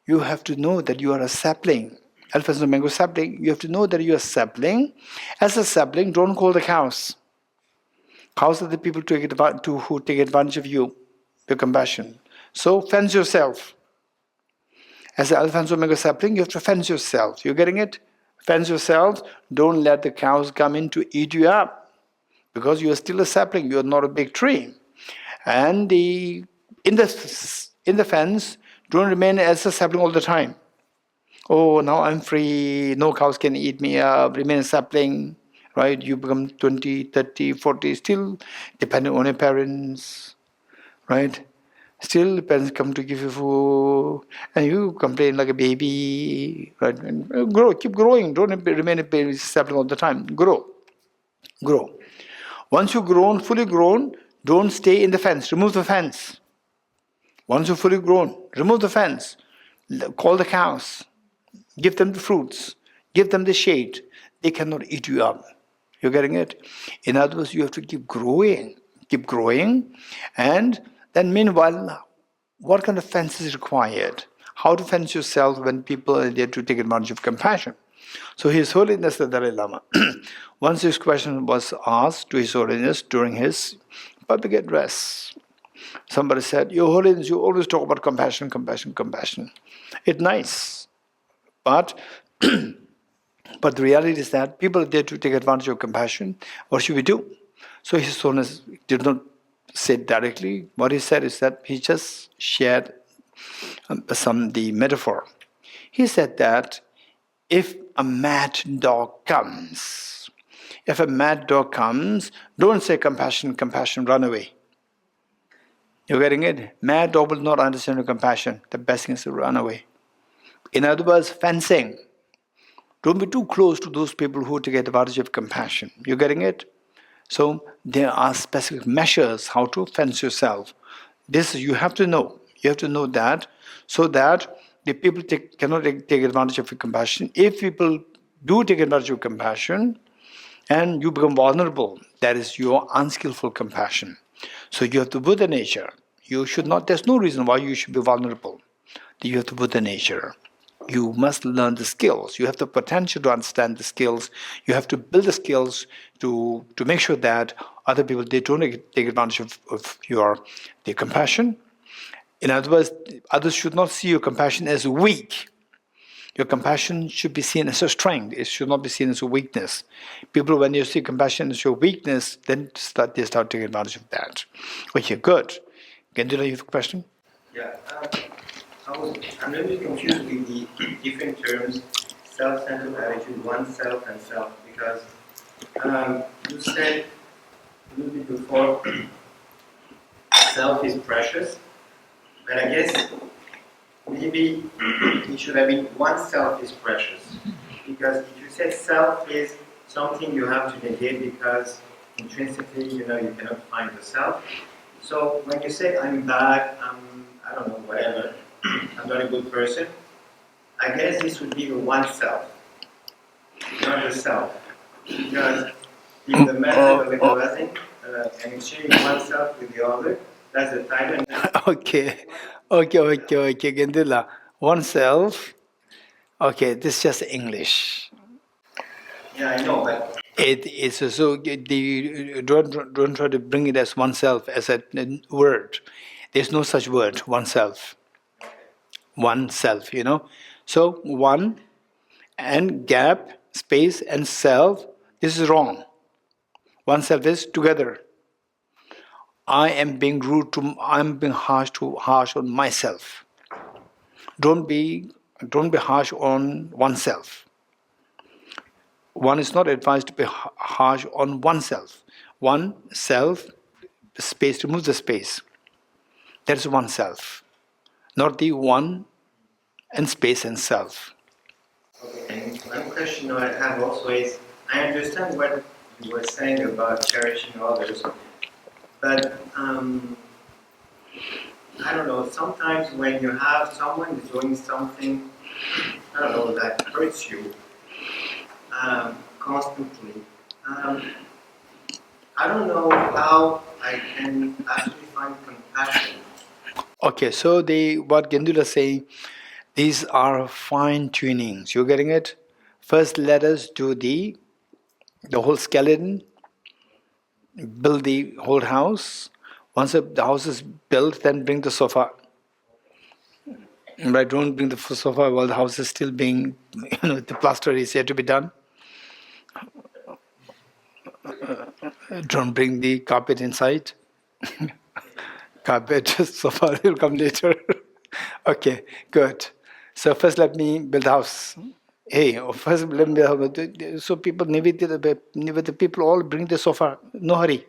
you have to know that you are a sapling. Alfonso mango sapling, you have to know that you are a sapling. As a sapling, don't call the cows. Cows are the people who take advantage of you, your compassion. So fence yourself. As an Alfonso mango sapling, you have to fence yourself. You're getting it? Fence yourself. Don't let the cows come in to eat you up. Because you are still a sapling, you are not a big tree. And in the fence, don't remain as a sapling all the time. Oh, now I'm free, no cows can eat me up, remain a sapling, right? You become 20, 30, 40, still dependent on your parents, right? Still parents come to give you food, and you complain like a baby, right? And grow, keep growing, don't remain a baby sapling all the time. Grow, grow. Once you've grown, fully grown, don't stay in the fence, remove the fence. Once you're fully grown, remove the fence, call the cows, give them the fruits, give them the shade. They cannot eat you up. You're getting it? In other words, you have to keep growing, and then meanwhile, what kind of fence is required? How to fence yourself when people are there to take advantage of compassion? So His Holiness the Dalai Lama, once this question was asked to His Holiness during his public address, somebody said, Your Holiness, you always talk about compassion, compassion, compassion. It's nice, but but the reality is that people are there to take advantage of compassion. What should we do? So His Holiness did not say it directly. What he said is that he just shared the metaphor. He said that if a mad dog comes, don't say compassion, compassion, run away. You're getting it? Mad dog will not understand your compassion. The best thing is to run away. In other words, fencing. Don't be too close to those people who take advantage of compassion. You're getting it? So there are specific measures how to fence yourself. This you have to know. You have to know that so that the people cannot take advantage of your compassion. If people do take advantage of compassion and you become vulnerable, that is your unskillful compassion. So you have the Buddha nature. You should not, there's no reason why you should be vulnerable. You have the Buddha nature. You must learn the skills. You have the potential to understand the skills. You have to build the skills to make sure that other people, they don't take advantage of their compassion. In other words, others should not see your compassion as weak. Your compassion should be seen as a strength. It should not be seen as a weakness. People, when you see compassion as your weakness, then they start taking advantage of that. Okay, good. Gendula, you have a question? Yeah, I'm a little bit confused with the different terms, self-centered attitude, oneself and self, because you said a little bit before, self is precious, but I guess maybe it should have been oneself is precious, because if you said self is something you have to negate because intrinsically, you cannot find yourself. So when you say I'm bad, I don't know, whatever, I'm not a good person, I guess this would be the oneself, not the self. Because in the method of equalizing and exchanging oneself with the other, that's the title. Okay, Gendula. Oneself. Okay, this is just English. Yeah, I know, but It is so. Don't try to bring it as oneself as a word. There's no such word. Oneself. Oneself. So one and gap, space, and self. This is wrong. Oneself is together. I am being rude to. I'm being harsh on myself. Don't be harsh on oneself. One is not advised to be harsh on oneself. One self, space, remove the space. That is oneself, not the one and space and self. okay. And one question I have also is, I understand what you were saying about cherishing others, but I don't know, sometimes when you have someone who's doing something, I don't know, that hurts you constantly, I don't know how I can actually find compassion. Okay, so what Gendul is saying, these are fine tunings. You're getting it? First, let us do the whole skeleton, build the whole house. Once the house is built, then bring the sofa. Right? Don't bring the sofa while the house is still being, the plaster is yet to be done. Don't bring the carpet inside. Carpet, sofa will come later. Okay, good. So first let me build a house. Hey, first let me build a house. So people, the people all bring the sofa. No hurry.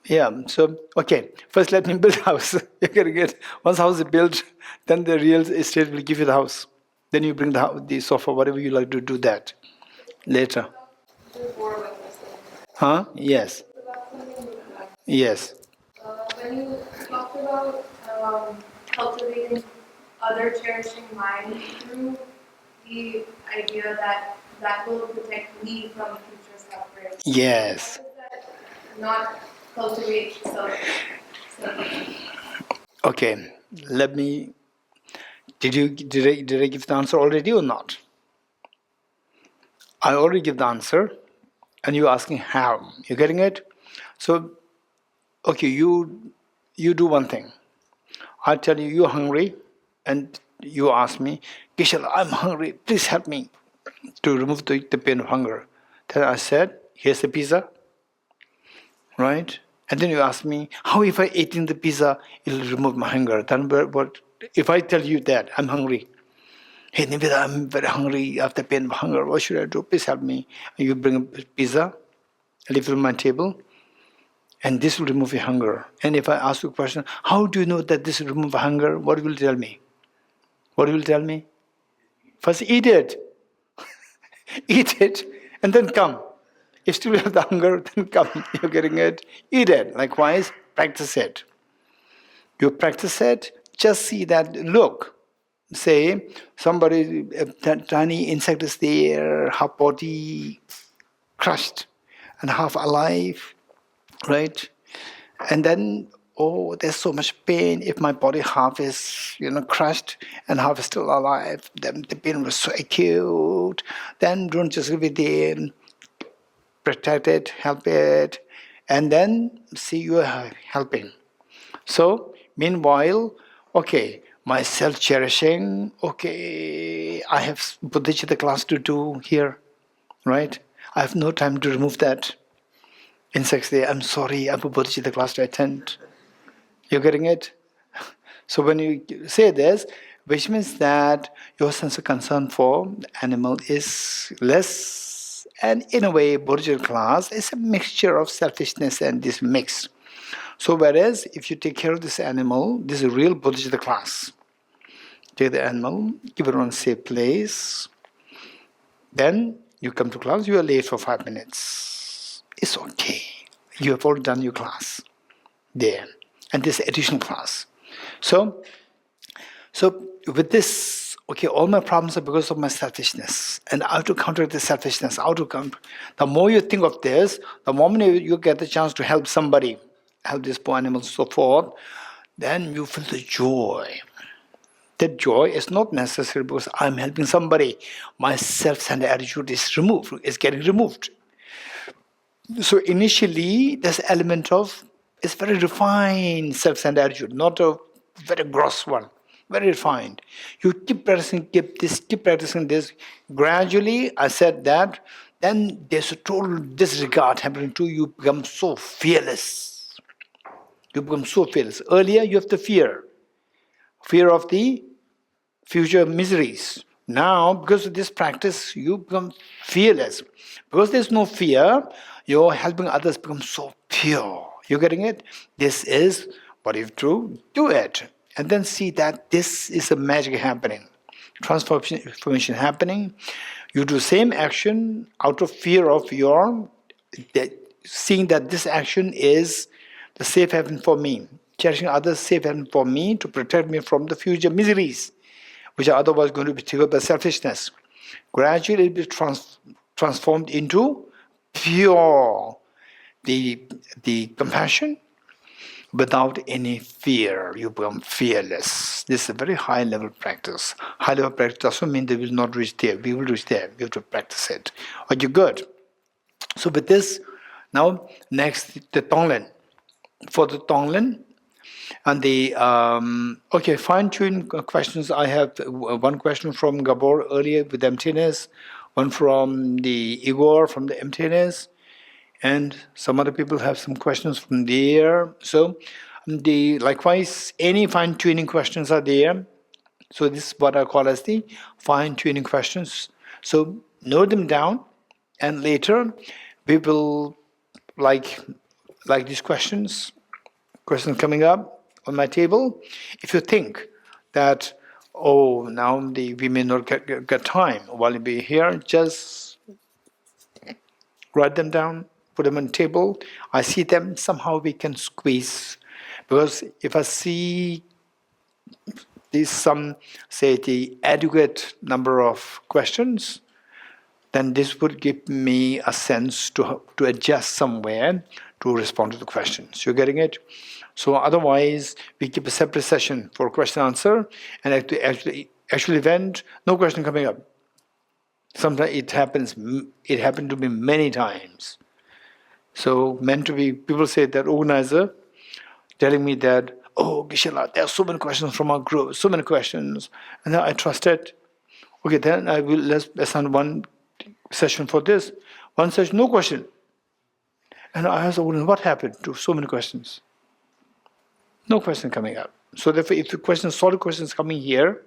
Yeah, so, okay. First let me build a house. You're going to get, once house is built, then the real estate will give you the house. Then you bring the sofa, whatever you like to do that later. Huh? Yes. Yes. When you talked about cultivating other cherishing mind through the idea that that will protect me from future suffering. Yes. How does that not cultivate self? Okay. Let me. Did I give the answer already or not? I already give the answer, and you're asking how. You getting it? So, okay, you do one thing. I tell you you're hungry, and you ask me, Geshe-la, I'm hungry. Please help me to remove the pain of hunger. Then I said, here's the pizza, right? And then you ask me, how if I eating the pizza, it'll remove my hunger? Then what? If I tell you that I'm hungry, hey Nivida, I'm very hungry after pain of hunger. What should I do? Please help me. And you bring a pizza, leave it on my table, and this will remove your hunger. And if I ask you a question, how do you know that this will remove hunger? What will you tell me? What will you tell me? First, eat it. Eat it, and then come. If still you have the hunger, then come. You're getting it. Eat it. Likewise, practice it. You practice it, just see that, look, say somebody, a tiny insect is there, half body crushed and half alive, right? And then, oh, there's so much pain. If my body half is, crushed and half is still alive, then the pain was so acute. Then don't just leave it there. Protect it, help it, and then see you are helping. So, meanwhile, okay, my self-cherishing, okay, I have Bodhichitta class to do here, right? I have no time to remove that. Insects there, I'm sorry, I have a Bodhichitta class to attend. You're getting it? So when you say this, which means that your sense of concern for the animal is less, and in a way, Bodhichitta class is a mixture of selfishness and this mix. So whereas if you take care of this animal, this is a real Bodhichitta class. Take the animal, give it on a safe place, then you come to class, you are late for 5 minutes. It's okay. You have already done your class there. And this additional class. So with this, okay, all my problems are because of my selfishness. And how to counter this selfishness, how to counter. The more you think of this, the moment you get the chance to help somebody, help this poor animal, so forth, then you feel the joy. That joy is not necessary because I'm helping somebody. My self-centered attitude is removed, is getting removed. So initially, this element of, it's very refined self-centered attitude, not a very gross one, very refined. You keep practicing, keep practicing this. Gradually, I said that, then there's a total disregard happening to you, become so fearless. You become so fearless. Earlier, you have the fear of the future miseries. Now, because of this practice, you become fearless. Because there's no fear, you're helping others become so pure. You're getting it? This is what you have to do it. And then see that this is a magic happening. Transformation happening. You do same action out of fear of seeing that this action is the safe haven for me. Cherishing others safe haven for me to protect me from the future miseries, which are otherwise going to be triggered by selfishness. Gradually it will be transformed into pure the compassion without any fear. You become fearless. This is a very high level practice. High level practice doesn't mean that we will not reach there. We will reach there. We have to practice it. Okay, good. So with this, now next the Tonglen. For the Tonglen and the fine-tune questions. I have one question from Gabor earlier with emptiness, one from the Igor from the emptiness, and some other people have some questions from there. So the likewise, any fine-tuning questions are there. So this is what I call as the fine-tuning questions. So note them down, and later we will like these questions coming up on my table. If you think that now we may not get time while we be here, just write them down, put them on the table. I see them, somehow we can squeeze. Because if I see the adequate number of questions, then this would give me a sense to adjust somewhere to respond to the questions. You're getting it? So otherwise, we keep a separate session for question answer, and actual event, no question coming up. Sometimes it happened to me many times. So people say that organizer telling me that, Geshe-la, there are so many questions from our group, so many questions, and then I trusted. Okay, then I will let's assign one session for this. One session, no question. And I asked the audience, what happened to so many questions? No question coming up. So therefore, if the solid questions coming here,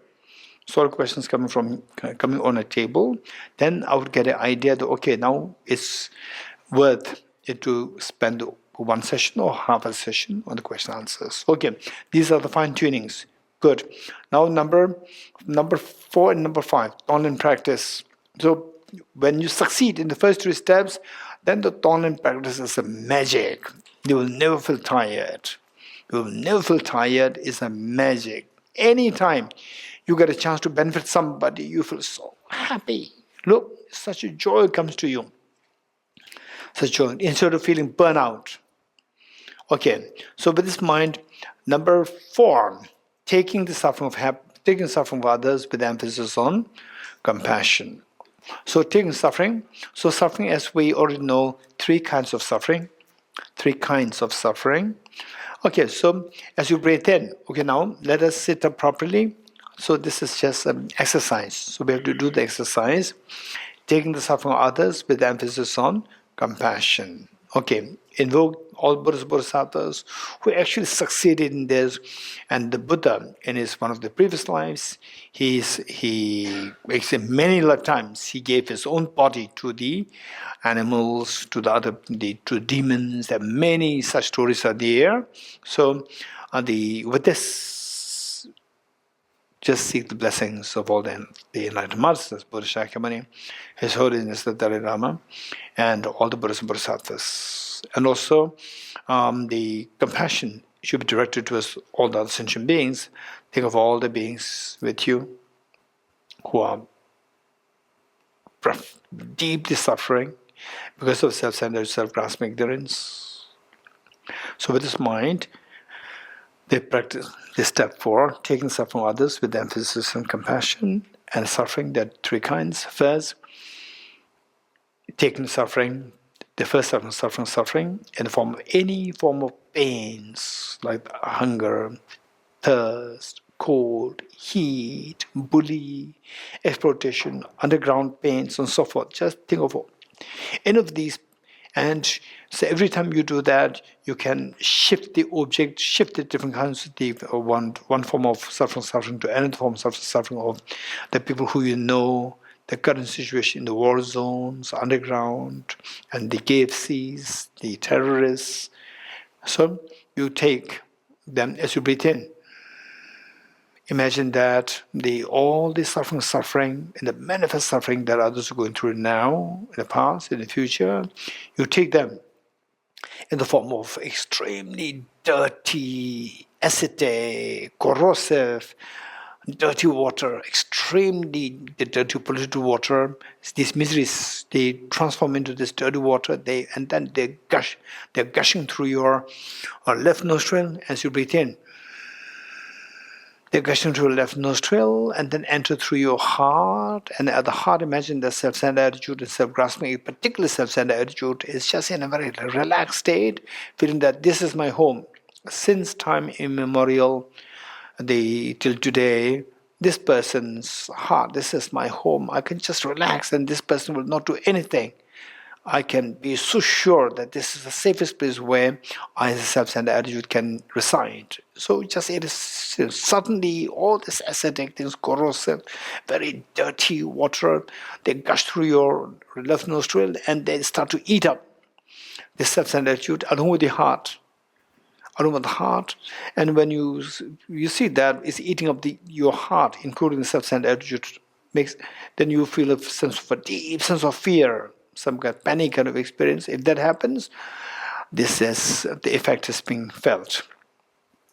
solid questions coming on a table, then I would get an idea that okay, now it's worth it to spend one session or half a session on the question answers. Okay, these are the fine tunings. Good. Now number 4 and number 5, Tonglen practice. So when you succeed in the first 3 steps, then the Tonglen practice is a magic. You will never feel tired. You will never feel tired. It's a magic. Anytime you get a chance to benefit somebody, you feel so happy. Look, such a joy comes to you. Such joy, instead of feeling burnout. Okay, so with this mind, number 4, taking the suffering of others with emphasis on compassion. So taking suffering. So suffering, as we already know, 3 kinds of suffering. 3 kinds of suffering. Okay, so as you breathe in, okay, now let us sit up properly. So this is just an exercise. So we have to do the exercise, taking the suffering of others with emphasis on compassion. Okay, invoke all Buddhas, Bodhisattvas who actually succeeded in this. And the Buddha, in one of the previous lives, he many lifetimes he gave his own body to the animals, to demons. There are many such stories are there. So, with this, just seek the blessings of all the enlightened masters, Buddha Shakyamuni, His Holiness the Dalai Lama, and all the Buddhas and Bodhisattvas. And also, the compassion should be directed towards all the other sentient beings. Think of all the beings with you who are deeply suffering because of self-centered, self-grasping ignorance. So with this mind, they practice this step 4, taking suffering from others with emphasis on compassion and suffering. There are 3 kinds. First, taking suffering, the first suffering in the form of any form of pains like hunger, thirst, cold, heat, bully, exploitation, underground pains, and so forth. Just think of any of these. And so every time you do that, you can shift the object, shift the different kinds of one form of suffering to another form of suffering of the people who you know, the current situation in the war zones, underground, and the KFCs, the terrorists. So you take them as you breathe in. Imagine that all the suffering, and the manifest suffering that others are going through now, in the past, in the future, you take them in the form of extremely dirty, acidic, corrosive, dirty water, extremely dirty polluted water. These miseries, they transform into this dirty water. And then they gush. They're gushing through your left nostril as you breathe in. They gush into your left nostril and then enter through your heart. And at the heart, imagine the self-centered attitude and self-grasping. A particular self-centered attitude is just in a very relaxed state, feeling that this is my home. Since time immemorial, till today, this person's heart, this is my home. I can just relax and this person will not do anything. I can be so sure that this is the safest place where I, as a self-centered attitude, can reside. So just it is suddenly all this acidic things, corrosive, very dirty water, they gush through your left nostril and they start to eat up this self-centered attitude along with the heart. Along with the heart, and when you see that it's eating up your heart, including the self-centered attitude, then you feel a deep sense of fear, some kind of panic kind of experience. If that happens, this is the effect is being felt,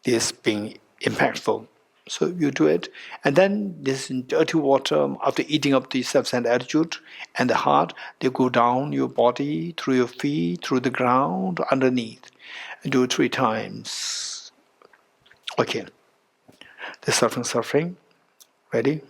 is being impactful. So you do it, and then this dirty water, after eating up the self-centered attitude and the heart, they go down your body, through your feet, through the ground, underneath. Do it 3 times. Okay. The suffering. Ready?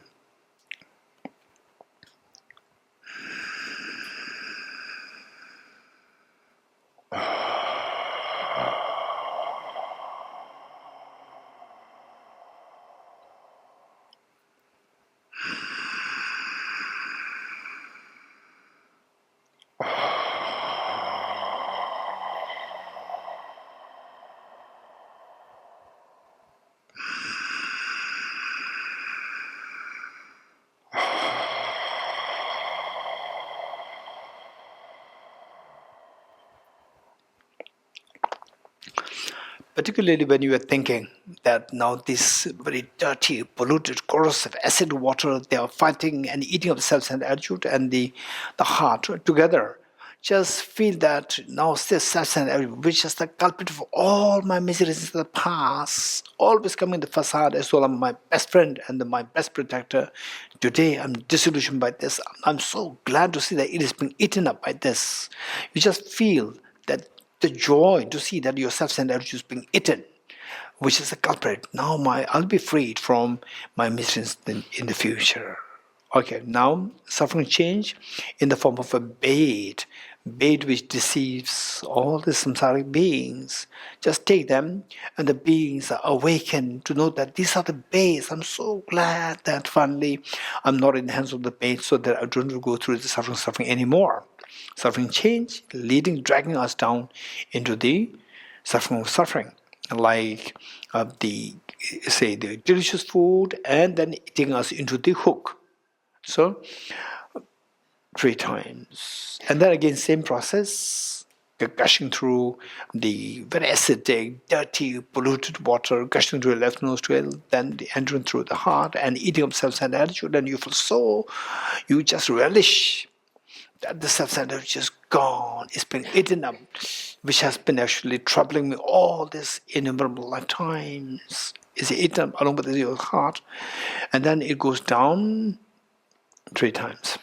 Particularly when you are thinking that now this very dirty, polluted, corrosive, acid water, they are fighting and eating up self-centered attitude and the heart together. Just feel that now this self-centered attitude, which is the culprit of all my miseries in the past, always coming the facade as well. I'm my best friend and my best protector. Today I'm disillusioned by this. I'm so glad to see that it is being eaten up by this. You just feel that the joy to see that your self-centered attitude is being eaten, which is the culprit. Now I'll be freed from my miseries in the future. Okay, now suffering change in the form of a bait which deceives all the samsaric beings. Just take them, and the beings are awakened to know that these are the baits. I'm so glad that finally I'm not in the hands of the bait, so that I don't go through the suffering anymore. Suffering change, dragging us down into the suffering, like the delicious food, and then taking us into the hook. So 3 times, and then again same process, gushing through the very acidic, dirty, polluted water, gushing through the left nostril, then entering through the heart and eating up self-centered attitude, and you feel so, you just relish that the self-centered is just gone. It's been eaten up, which has been actually troubling me all these innumerable lifetimes. It's eaten up along with your heart, and then it goes down 3 times.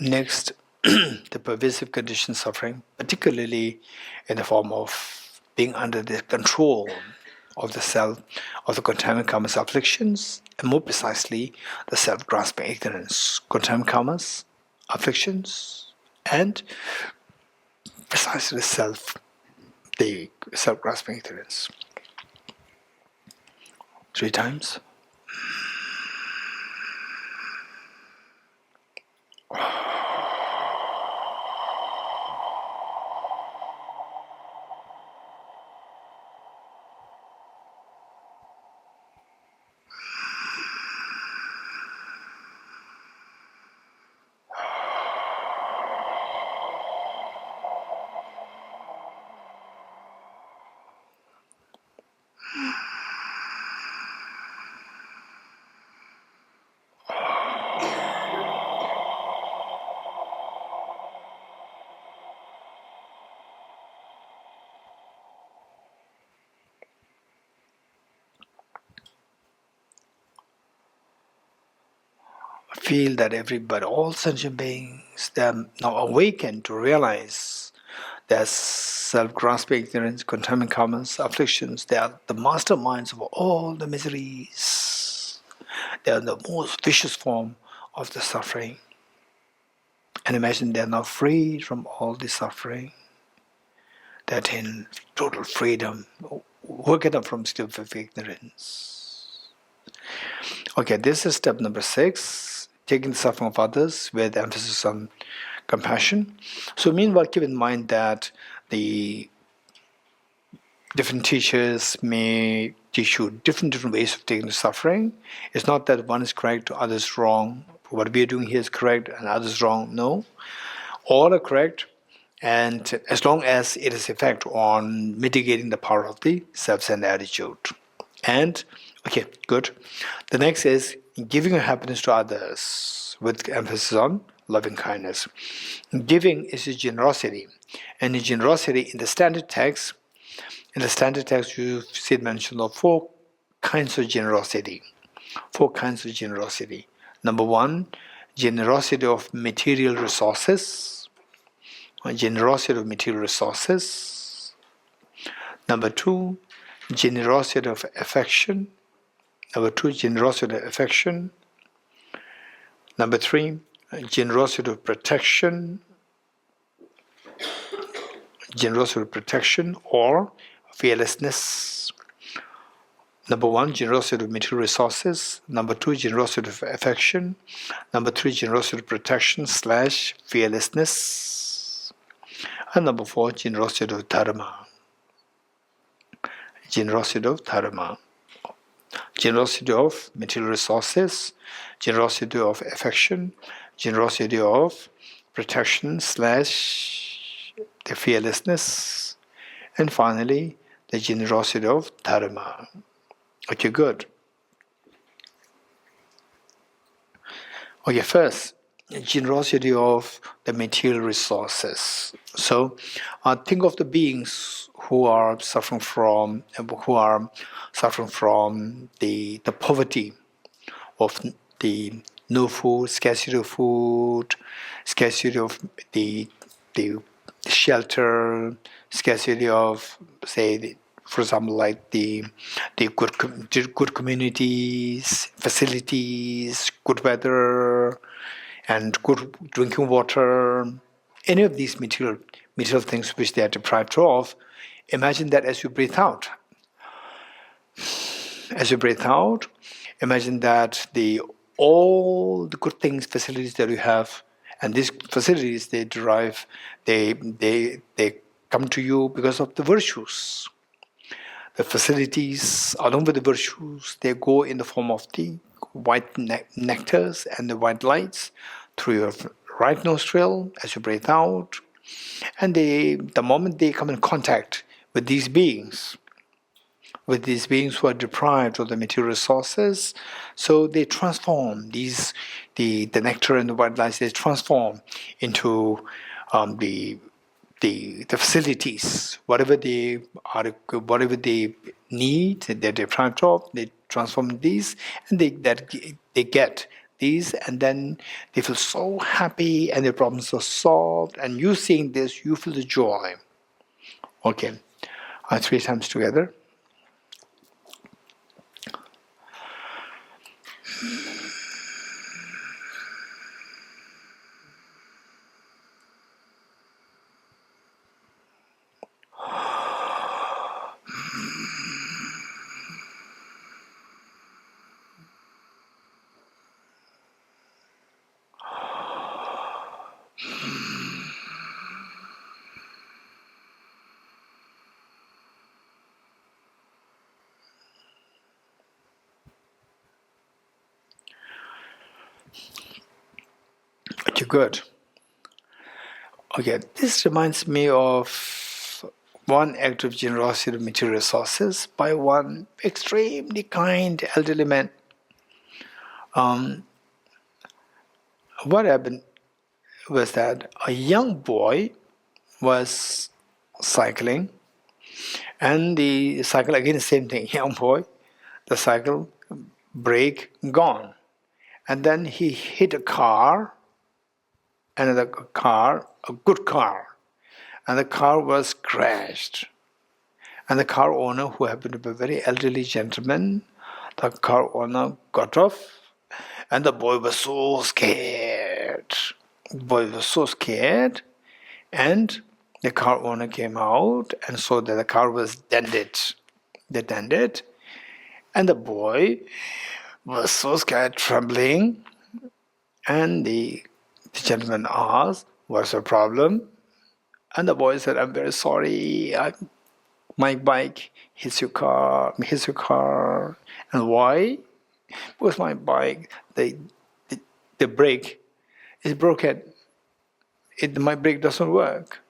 Next, the pervasive condition suffering, particularly in the form of being under the control of the self, of the contaminant karma's afflictions, and more precisely, the self-grasping ignorance. Contaminant karma's afflictions, and precisely the self-grasping ignorance. 3 times. Feel that everybody, all sentient beings, they are now awakened to realize that self-grasping ignorance, contaminant karmas, afflictions, they are the masterminds of all the miseries. They are the most vicious form of the suffering. And imagine they are now freed from all the suffering. They attain total freedom. Work it up from state of ignorance. Okay, this is step number 6, taking the suffering of others with emphasis on compassion. So meanwhile, keep in mind that the different teachers may teach you different ways of taking the suffering. It's not that one is correct, others wrong. What we are doing here is correct and others wrong. No, all are correct, and as long as it has effect on mitigating the power of the self-centered attitude. And okay, good. The next is giving your happiness to others with emphasis on loving kindness. Giving is a generosity, and in generosity in the standard text, you see it mentioned of 4 kinds of generosity. 4 kinds of generosity. Number 1, generosity of material resources. Generosity of material resources. Number 2, generosity of affection. Number 2, generosity of affection. Number 3, generosity of protection. Generosity of protection or fearlessness. Number 1, generosity of material resources. Number 2, generosity of affection. Number 3, generosity of protection / fearlessness. And number 4, generosity of dharma. Generosity of dharma. Generosity of material resources, generosity of affection, generosity of protection / the fearlessness, and finally the generosity of dharma. Okay, good. Okay, first, generosity of the material resources. So, think of the beings who are suffering from the poverty of the no food, scarcity of food, scarcity of the shelter, scarcity of, say, for example, like the good communities, facilities, good weather, and good drinking water. Any of these material things which they are deprived of. Imagine that as you breathe out. As you breathe out, imagine that all the good things, facilities that you have, and these facilities they come to you because of the virtues. The facilities, along with the virtues, they go in the form of the white nectars and the white lights through your right nostril as you breathe out. And the moment they come in contact with these beings who are deprived of the material resources, so they transform the nectar and the white lights. They transform into the facilities, whatever they need, they're deprived of. They transform these, and they get these, and then they feel so happy, and their problems are solved. And you seeing this, you feel the joy. Okay, 3 times together. Okay, good. Okay, this reminds me of one act of generosity of material resources by one extremely kind elderly man. What happened was that a young boy was cycling, and the cycle, again, the same thing, young boy, the cycle, brake, gone. And then he hit a car, another car, a good car, and the car was crashed. And the car owner, who happened to be a very elderly gentleman, the car owner got off, and the boy was so scared. The boy was so scared, and the car owner came out and saw that the car was dented. They dented, and the boy was so scared, trembling, and the gentleman asked, "What's the problem?" And the boy said, "I'm very sorry. My bike hits your car. And why? Because my bike, the brake is broken. My brake doesn't work."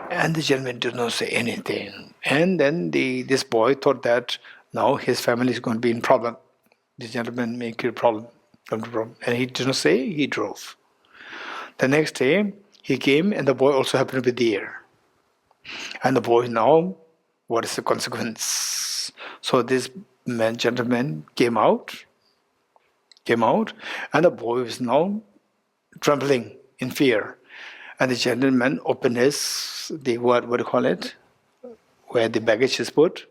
And the gentleman did not say anything. And then this boy thought that now his family is going to be in problem. The gentleman make a problem, and he did not say. He drove. The next day he came, and the boy also happened to be there. And the boy now, what is the consequence? So this gentleman came out, and the boy was now trembling in fear. And the gentleman opened what do you call it? Where the baggage is put?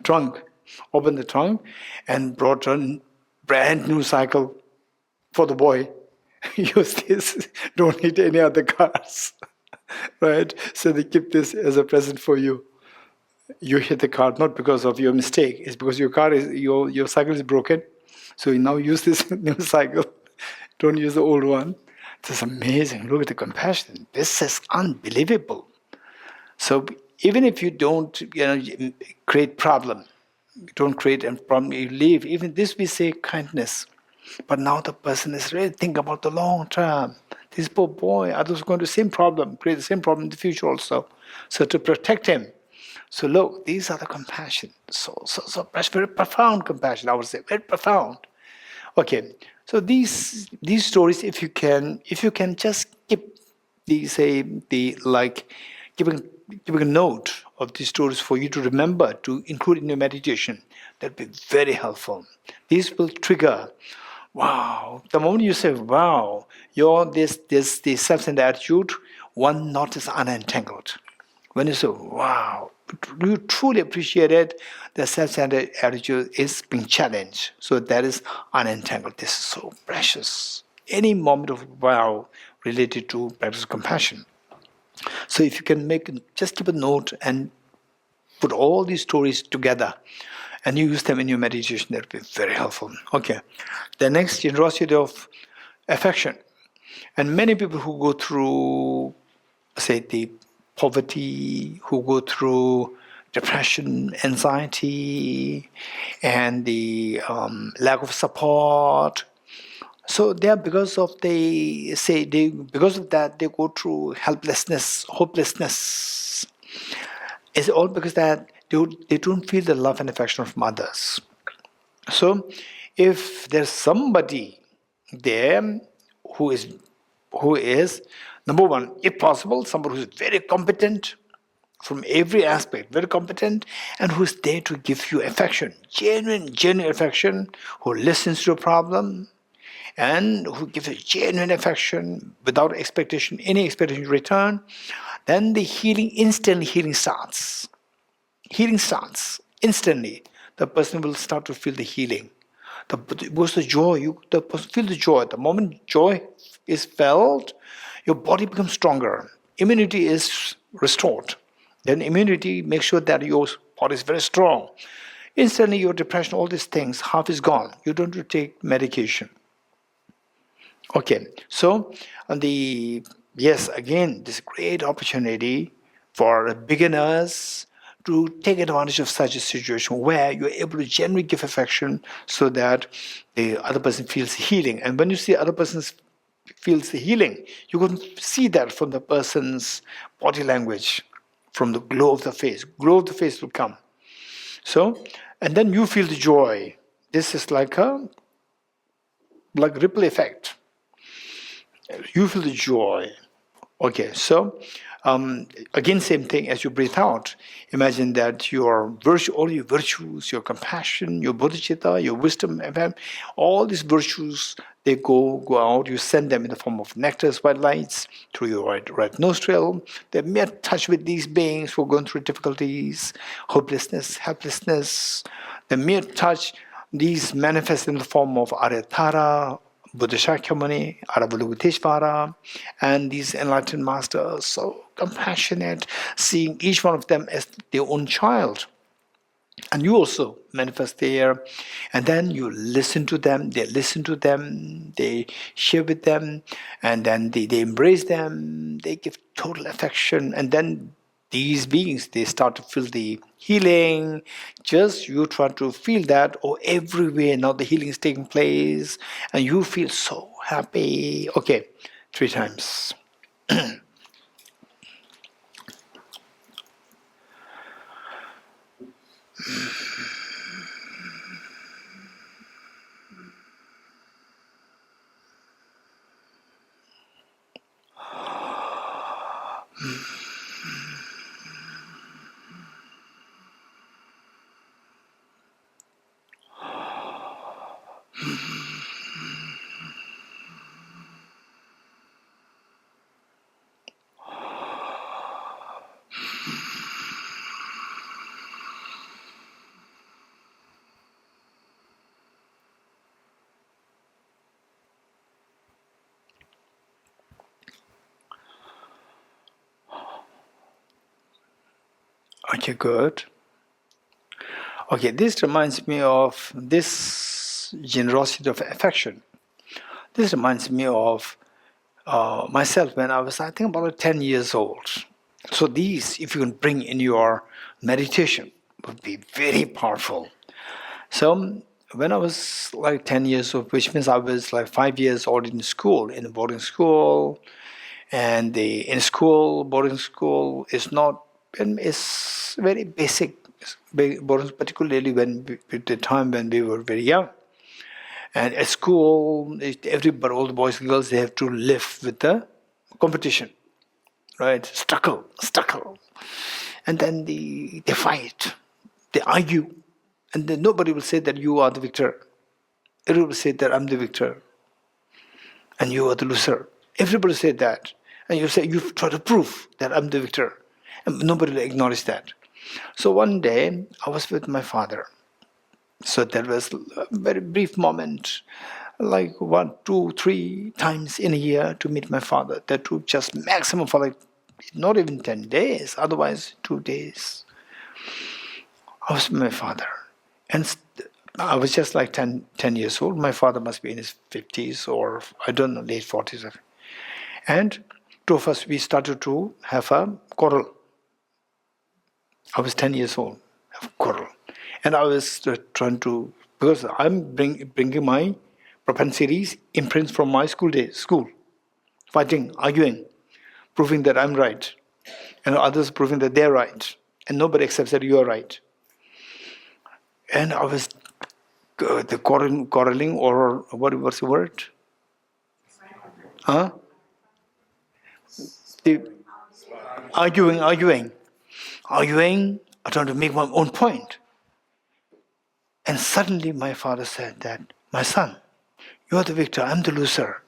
Trunk. Opened the trunk and brought a brand new cycle for the boy. Use this, don't hit any other cars. Right? So they keep this as a present for you. You hit the car not because of your mistake, it's because your cycle is broken. So you now use this new cycle. Don't use the old one. This is amazing. Look at the compassion. This is unbelievable. So even if you don't create problem, don't create a problem, you leave. Even this we say kindness. But now the person is really thinking about the long term. This poor boy, others are going to the same problem, create the same problem in the future also. So to protect him. So look, these are the compassion. So very profound compassion, I would say, very profound. Okay, so these stories, if you can just keep giving a note of these stories for you to remember to include in your meditation, that'd be very helpful. These will trigger. Wow! The moment you say, "Wow," the self-centered attitude, one knot is unentangled. When you say, "Wow," you truly appreciate it, the self-centered attitude is being challenged. So that is unentangled. This is so precious. Any moment of wow related to practice of compassion. So if you can just keep a note and put all these stories together and you use them in your meditation, that will be very helpful. Okay. The next, generosity of affection. And many people who go through, say, the poverty, who go through depression, anxiety, and the lack of support. So they are because of because of that they go through helplessness, hopelessness. It's all because that they don't feel the love and affection from others. So if there's somebody there who is number one, if possible, somebody who's very competent from every aspect, very competent, and who's there to give you affection, genuine affection, who listens to your problem, and who gives you genuine affection without expectation, any expectation in return, then the instantly healing starts. Healing starts instantly. The person will start to feel the healing. Because the joy, the person feel the joy. The moment joy is felt, your body becomes stronger. Immunity is restored. Then immunity makes sure that your body is very strong. Instantly your depression, all these things, half is gone. You don't have to take medication. Okay, so yes, again, this great opportunity for beginners to take advantage of such a situation where you're able to genuinely give affection so that the other person feels healing. And when you see other person's feels the healing. You can see that from the person's body language, from the glow of the face. Glow of the face will come. So, and then you feel the joy. This is like a ripple effect. You feel the joy. Okay, so again, same thing as you breathe out. Imagine that your virtue, all your virtues, your compassion, your bodhicitta, your wisdom, all these virtues, they go out. You send them in the form of nectars, white lights, through your right nostril. They're mere touch with these beings who are going through difficulties, hopelessness, helplessness. The mere touch, these manifest in the form of Aryatara, Buddha Shakyamuni, Avalokiteshvara, and these enlightened masters, so compassionate, seeing each one of them as their own child. And you also manifest there, and then you listen to them, they listen to them, they share with them, and then they embrace them, they give total affection, and then these beings, they start to feel the healing. Just you try to feel that, or everywhere now the healing is taking place, and you feel so happy. Okay, 3 times. Okay, good. Okay, this reminds me of this generosity of affection. This reminds me of myself when I was, I think, about 10 years old. So these, if you can bring in your meditation, would be very powerful. So when I was like 10 years old, which means I was like 5 years old in school, in a boarding school, and boarding school is not, it's very basic, particularly at the time when we were very young. And at school, everybody, all the boys and girls, they have to live with the competition, right? Struggle. And then they fight, they argue, and then nobody will say that you are the victor. Everybody will say that I'm the victor, and you are the loser. Everybody said that. And you say, you try to prove that I'm the victor. And nobody will acknowledge that. So one day, I was with my father. So that was a very brief moment, like 1, 2, 3 times in a year to meet my father. That took just maximum for like not even 10 days, otherwise 2 days. I was with my father. And I was just like 10 years old. My father must be in his 50s or, I don't know, late 40s. And 2 of us, we started to have a quarrel. I was 10 years old, have a quarrel. And I was trying to, because I'm bringing my propensities, imprints from my school, fighting, arguing, proving that I'm right, and others proving that they're right, and nobody accepts that you are right. And I was the quarreling, or what's the word? Huh? The arguing, trying to make my own point. And suddenly my father said that, my son, you are the victor, I'm the loser.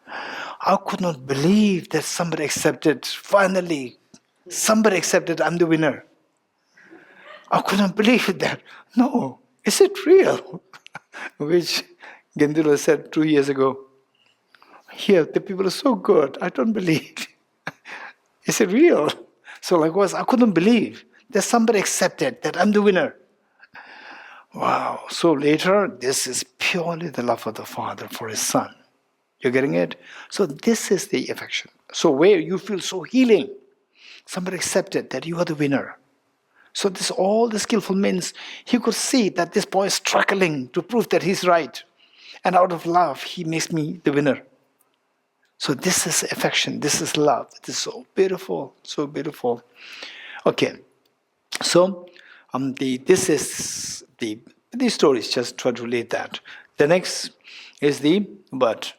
I could not believe that somebody accepted, finally, somebody accepted I'm the winner. I could not believe that. No, is it real? Which Gendula said 2 years ago. Here, the people are so good, I don't believe. Is it real? So likewise, I couldn't believe that somebody accepted that I'm the winner. Wow. So later, this is purely the love of the father for his son. You're getting it? So this is the affection. So where you feel so healing, somebody accepted that you are the winner. So this all the skillful means he could see that this boy is struggling to prove that he's right. And out of love, he makes me the winner. So this is affection, this is love. This is so beautiful, so beautiful. Okay, so these stories just try to relate that. The next is the what?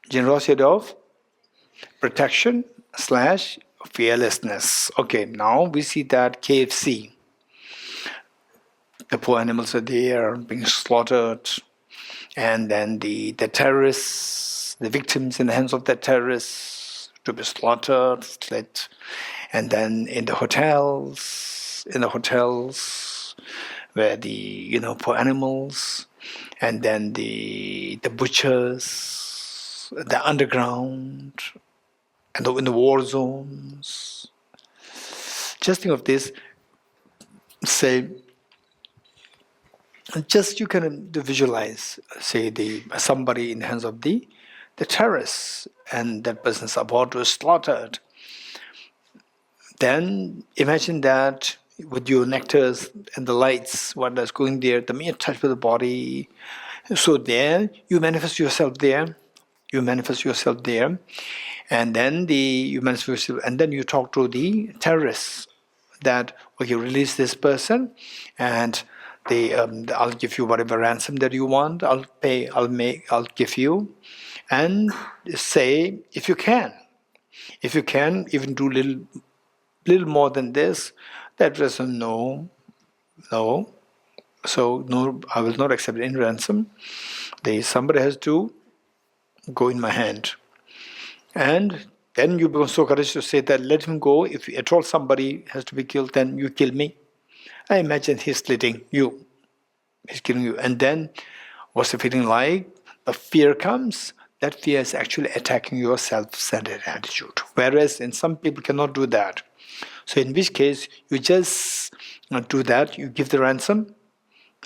Generosity of protection slash fearlessness. Okay, now we see that KFC. The poor animals are there being slaughtered, and then the terrorists, the victims in the hands of the terrorists to be slaughtered, slit, and then in the hotels, where the poor animals, and then the butchers, the underground, and in the war zones. Just think of this. Say, just you can visualize, say, somebody in the hands of the terrorists, and that person is about to be slaughtered. Then imagine that with your nectars and the lights, what is going there, the mere touch with the body. So there, you manifest yourself there. You manifest yourself there, and then you manifest yourself, and then you talk to the terrorists that okay, release this person, and I'll give you whatever ransom that you want. I'll pay. I'll give you, and say if you can, even do little more than this. That person, no. So no, I will not accept any ransom. Somebody has to go in my hand. And then you become so courageous to say that let him go. If at all somebody has to be killed, then you kill me. I imagine he's slitting you. He's killing you. And then what's the feeling like? The fear comes. That fear is actually attacking your self-centered attitude. Whereas in some people cannot do that. So in which case, you just do that, you give the ransom,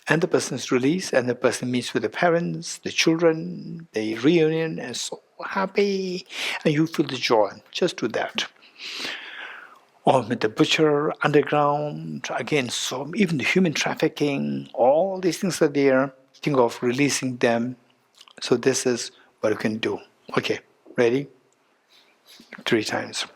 and the person is released, and the person meets with the parents, the children, the reunion, and so happy, and you feel the joy. Just do that. Or with the butcher, underground, again, so even the human trafficking, all these things are there. Think of releasing them. So this is what you can do. Okay, ready? 3 times.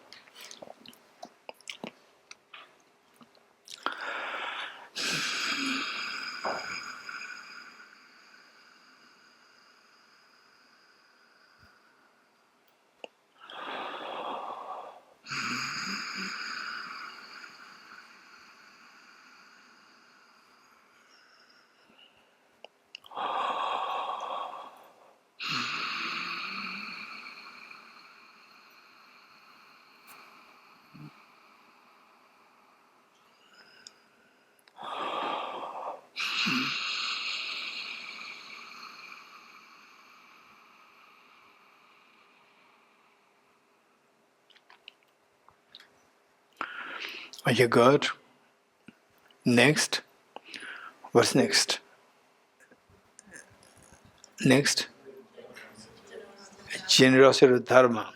Are you good? Next. What's next? Next. Generosity of Dharma.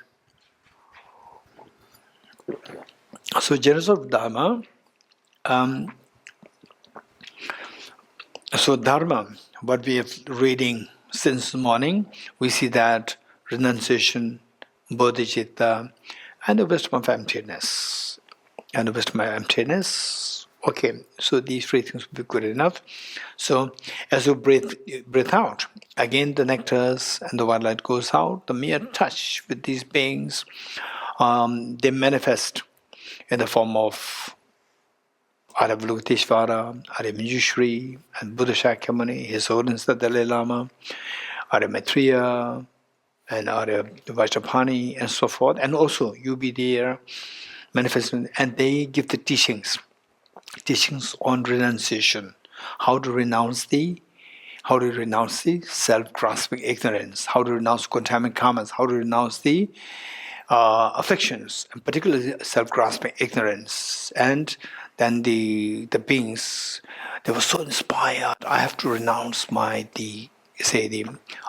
So generosity of Dharma. So Dharma, what we have reading since morning, we see that renunciation, Bodhicitta, and the wisdom of emptiness. And the wisdom of emptiness. Okay, so these 3 things will be good enough. So as you breathe out, again the nectars and the white light goes out. The mere touch with these beings, they manifest in the form of Avalokiteshvara, Arya Manjushri, and Buddha Shakyamuni, His Holiness the Dalai Lama, Arya Maitreya, and Arya Vajrapani, and so forth. And also you be there, manifesting, and they give the teachings on renunciation, how to renounce the self-grasping ignorance, how to renounce contaminant karmas, how to renounce the afflictions, and particularly self-grasping ignorance. And then the beings, they were so inspired. I have to renounce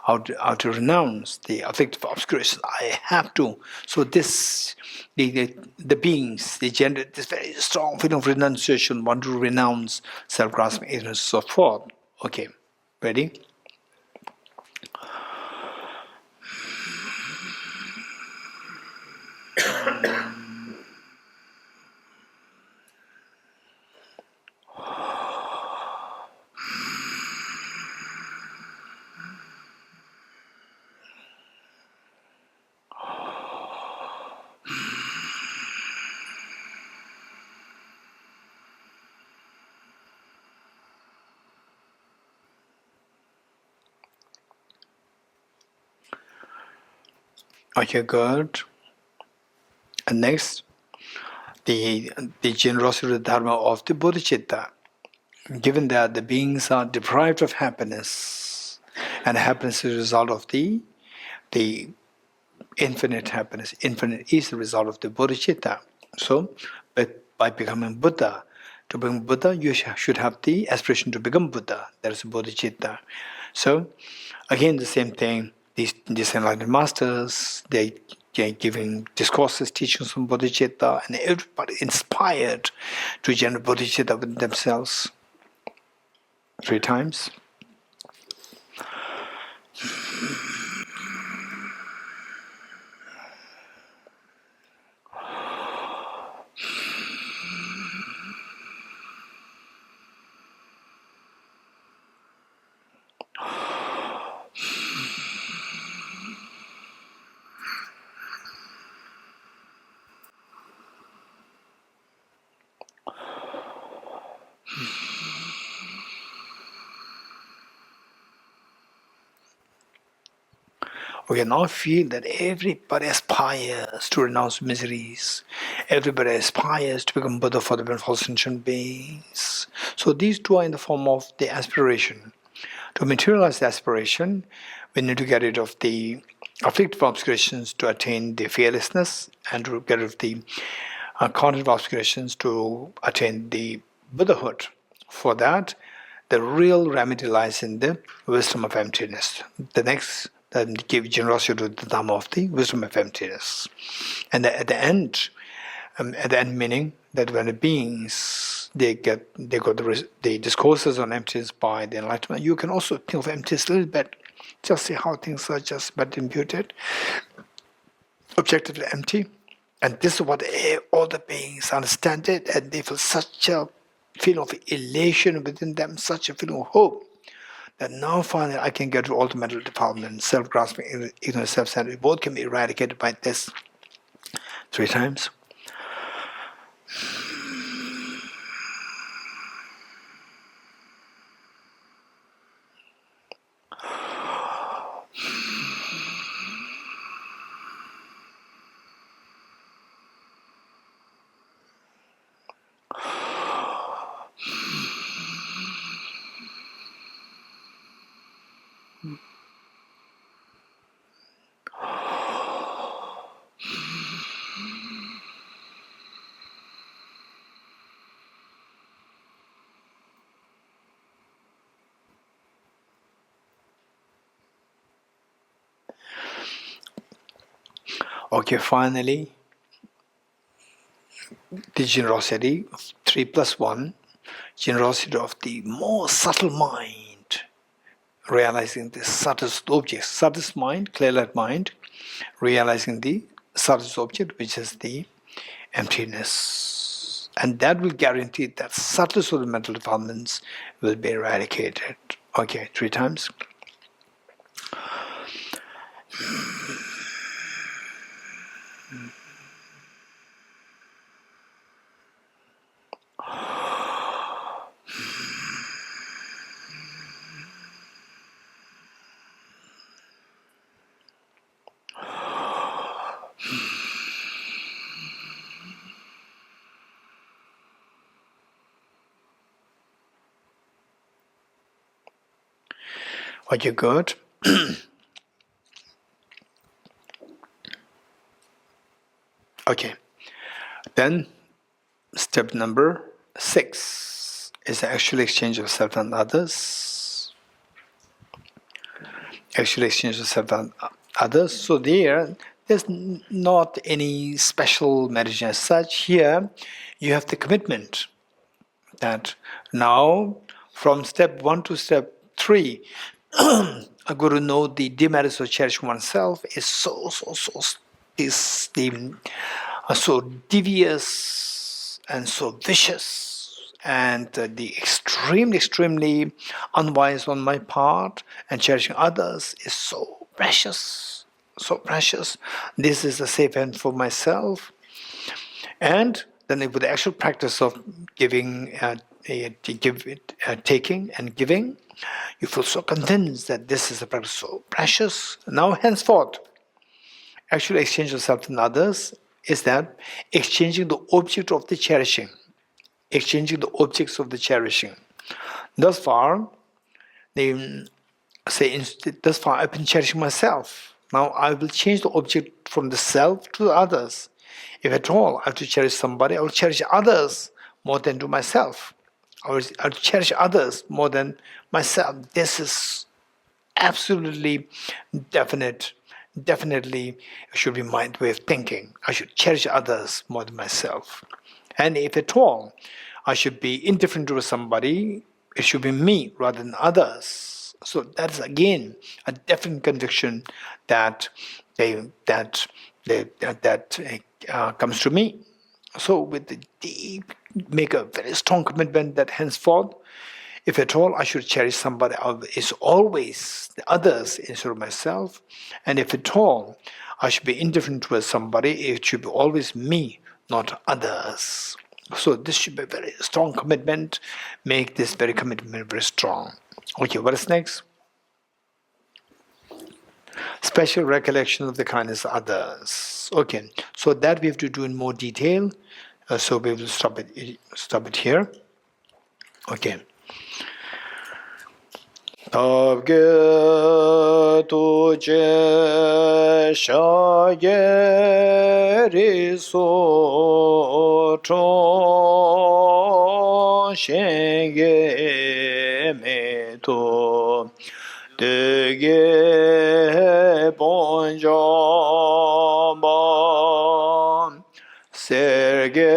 how to renounce the afflictive obscuration. I have to. So this, the beings, they generate this very strong feeling of renunciation, want to renounce self-grasping ignorance, so forth. Okay, ready? Okay, good. And next, the generosity of the dharma of the Bodhichitta. Given that the beings are deprived of happiness, and happiness is a result of the infinite happiness. Infinite is the result of the Bodhichitta. So, but by becoming Buddha, to become Buddha, you should have the aspiration to become Buddha. That is Bodhichitta. So, again, the same thing. These enlightened masters, they're giving discourses, teachings on Bodhichitta, and everybody inspired to generate Bodhichitta within themselves. 3 times. Okay, now feel that everybody aspires to renounce miseries. Everybody aspires to become Buddha for the benefit of sentient beings. So these two are in the form of the aspiration. To materialize the aspiration, we need to get rid of the afflictive obscurations to attain the fearlessness, and to get rid of the cognitive obscurations to attain the Buddhahood. For that, the real remedy lies in the wisdom of emptiness. The next, that give generosity to the Dhamma of the wisdom of emptiness. And at the end meaning that when the beings they got the discourses on emptiness by the enlightenment, you can also think of emptiness a little bit, just see how things are just but imputed, objectively empty. And this is what all the beings understand it, and they feel such a feeling of elation within them, such a feeling of hope, that now finally I can get to all the mental defilements, self-grasping, ignorance, self-centered, both can be eradicated by this. 3 times. Okay, finally, the generosity of 3 plus 1, generosity of the more subtle mind, realizing the subtlest object, subtlest mind, clear-light mind, realizing the subtlest object, which is the emptiness. And that will guarantee that subtlest of the mental defilements will be eradicated. Okay, 3 times. Okay, good. Okay, then step number 6 is the actual exchange of self and others. Actual exchange of self and others. So there's not any special meditation as such. Here, you have the commitment that now, from step 1 to step 3, a guru know the demerits of cherishing oneself is so is the so devious and so vicious, and the extremely unwise on my part, and cherishing others is so precious, so precious. This is a safe hand for myself. And then with the actual practice of giving, taking and giving, you feel so convinced that this is a practice so precious. Now, henceforth, actually exchange yourself and others is that exchanging the object of the cherishing, exchanging the objects of the cherishing. Thus far, thus far I've been cherishing myself. Now I will change the object from the self to the others. If at all I have to cherish somebody, I will cherish others more than to myself. I will cherish others more than myself. This is absolutely definitely should be my way of thinking. I should cherish others more than myself. And if at all I should be indifferent to somebody, it should be me rather than others. So that's again a definite conviction that comes to me. So with the deep, make a very strong commitment that henceforth, if at all I should cherish somebody, it's always the others instead of myself. And if at all I should be indifferent towards somebody, it should be always me, not others. So this should be a very strong commitment. Make this very commitment very strong. Okay, what is next? Special recollection of the kindness of others. Okay, so that we have to do in more detail. So we will stop it here. Okay. Tabge tuje shageri so chon shenge me to dege bonjamba serge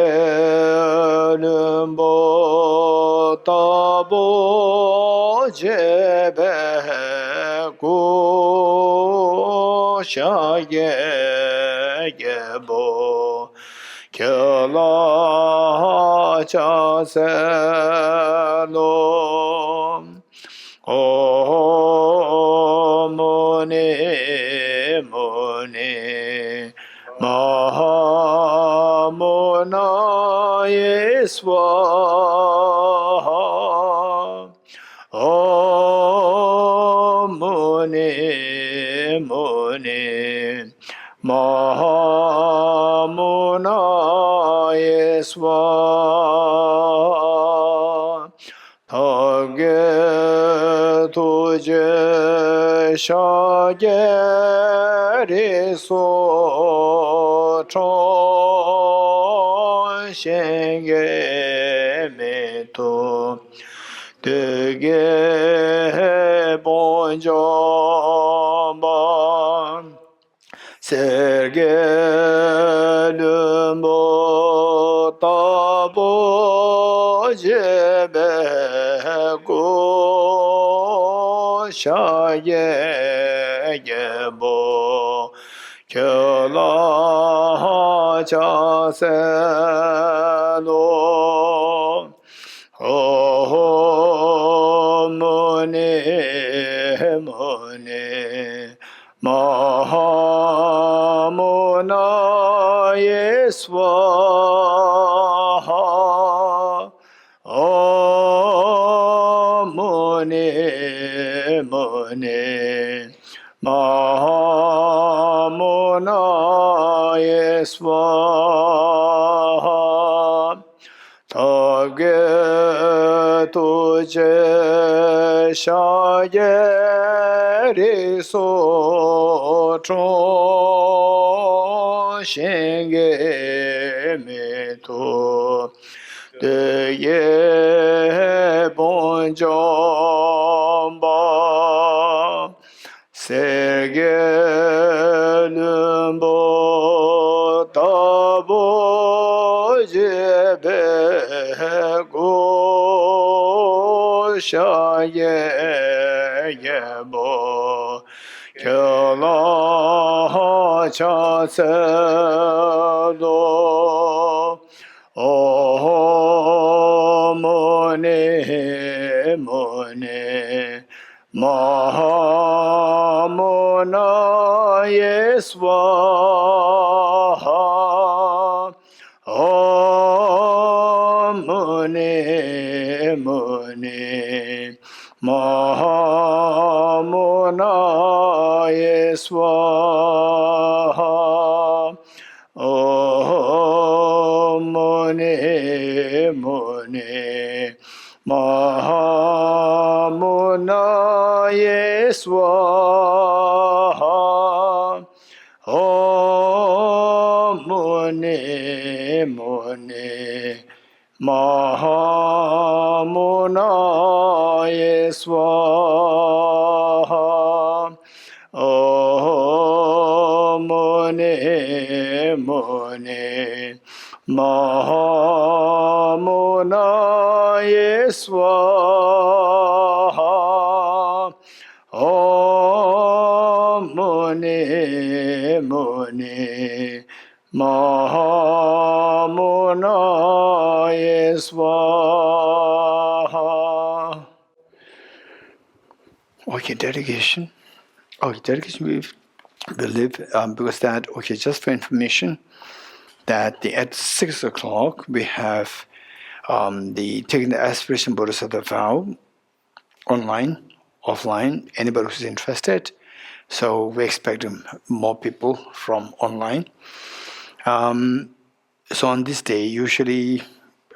lumbo tabo jebe go shage gebo kela cha se lo o mone Mahamona Yeswaha Om Muni Mahamona Yeswaha Tage tuje shageri so chon shenge me to dege bonjamba serge lumbo tabo jebe go shaye gebo kela cha se lo Om Muni Mahamona Yeswaha Om Muni Mahamona Yeswaha Tage tuje shageri so chon shenge me to deye bonjamba serge lumbo tabo jebe go shaye yebo Kyola cha se lo o mone mone mahamona yeswa om mone mone mahamona yeswa om mone mone mahamona yeswa om mone mone mahamona yeswa om mone mone mahamona yeswa om mone mone mahamona yeswa. Okay, dedication. Okay, dedication we believe because that, okay, just for information, that at 6 o'clock we have the taking the aspiration Bodhisattva vow online, offline, anybody who's interested. So we're expecting more people from online. So on this day, usually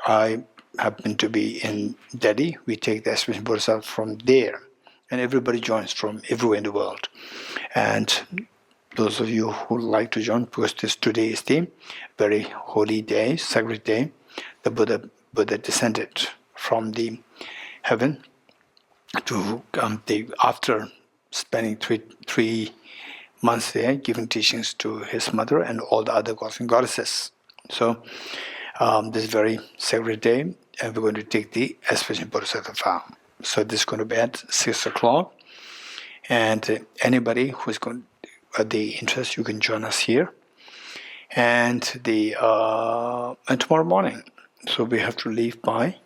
I happen to be in Delhi. We take the aspiration Bodhisattva from there, and everybody joins from everywhere in the world. And those of you who like to join, because today is the very holy day, sacred day, the Buddha descended from the heaven to after spending three months there, giving teachings to his mother and all the other gods and goddesses. So this is a very sacred day, and we're going to take the aspiration Bodhisattva vow. So this is going to be at 6 o'clock, and anybody who's going the interest, you can join us here. And and tomorrow morning, so we have to leave by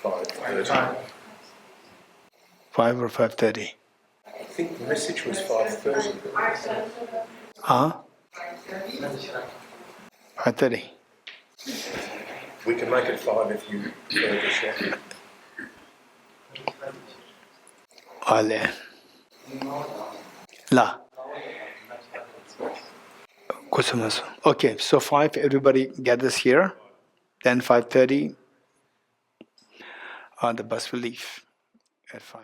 5:30. 5 or 5:30. I think the message was 5:30. 5:30. We can make it 5 if you prefer to share. Ale. La. Okay, so 5, everybody gathers here. Then 5:30, the bus will leave at 5.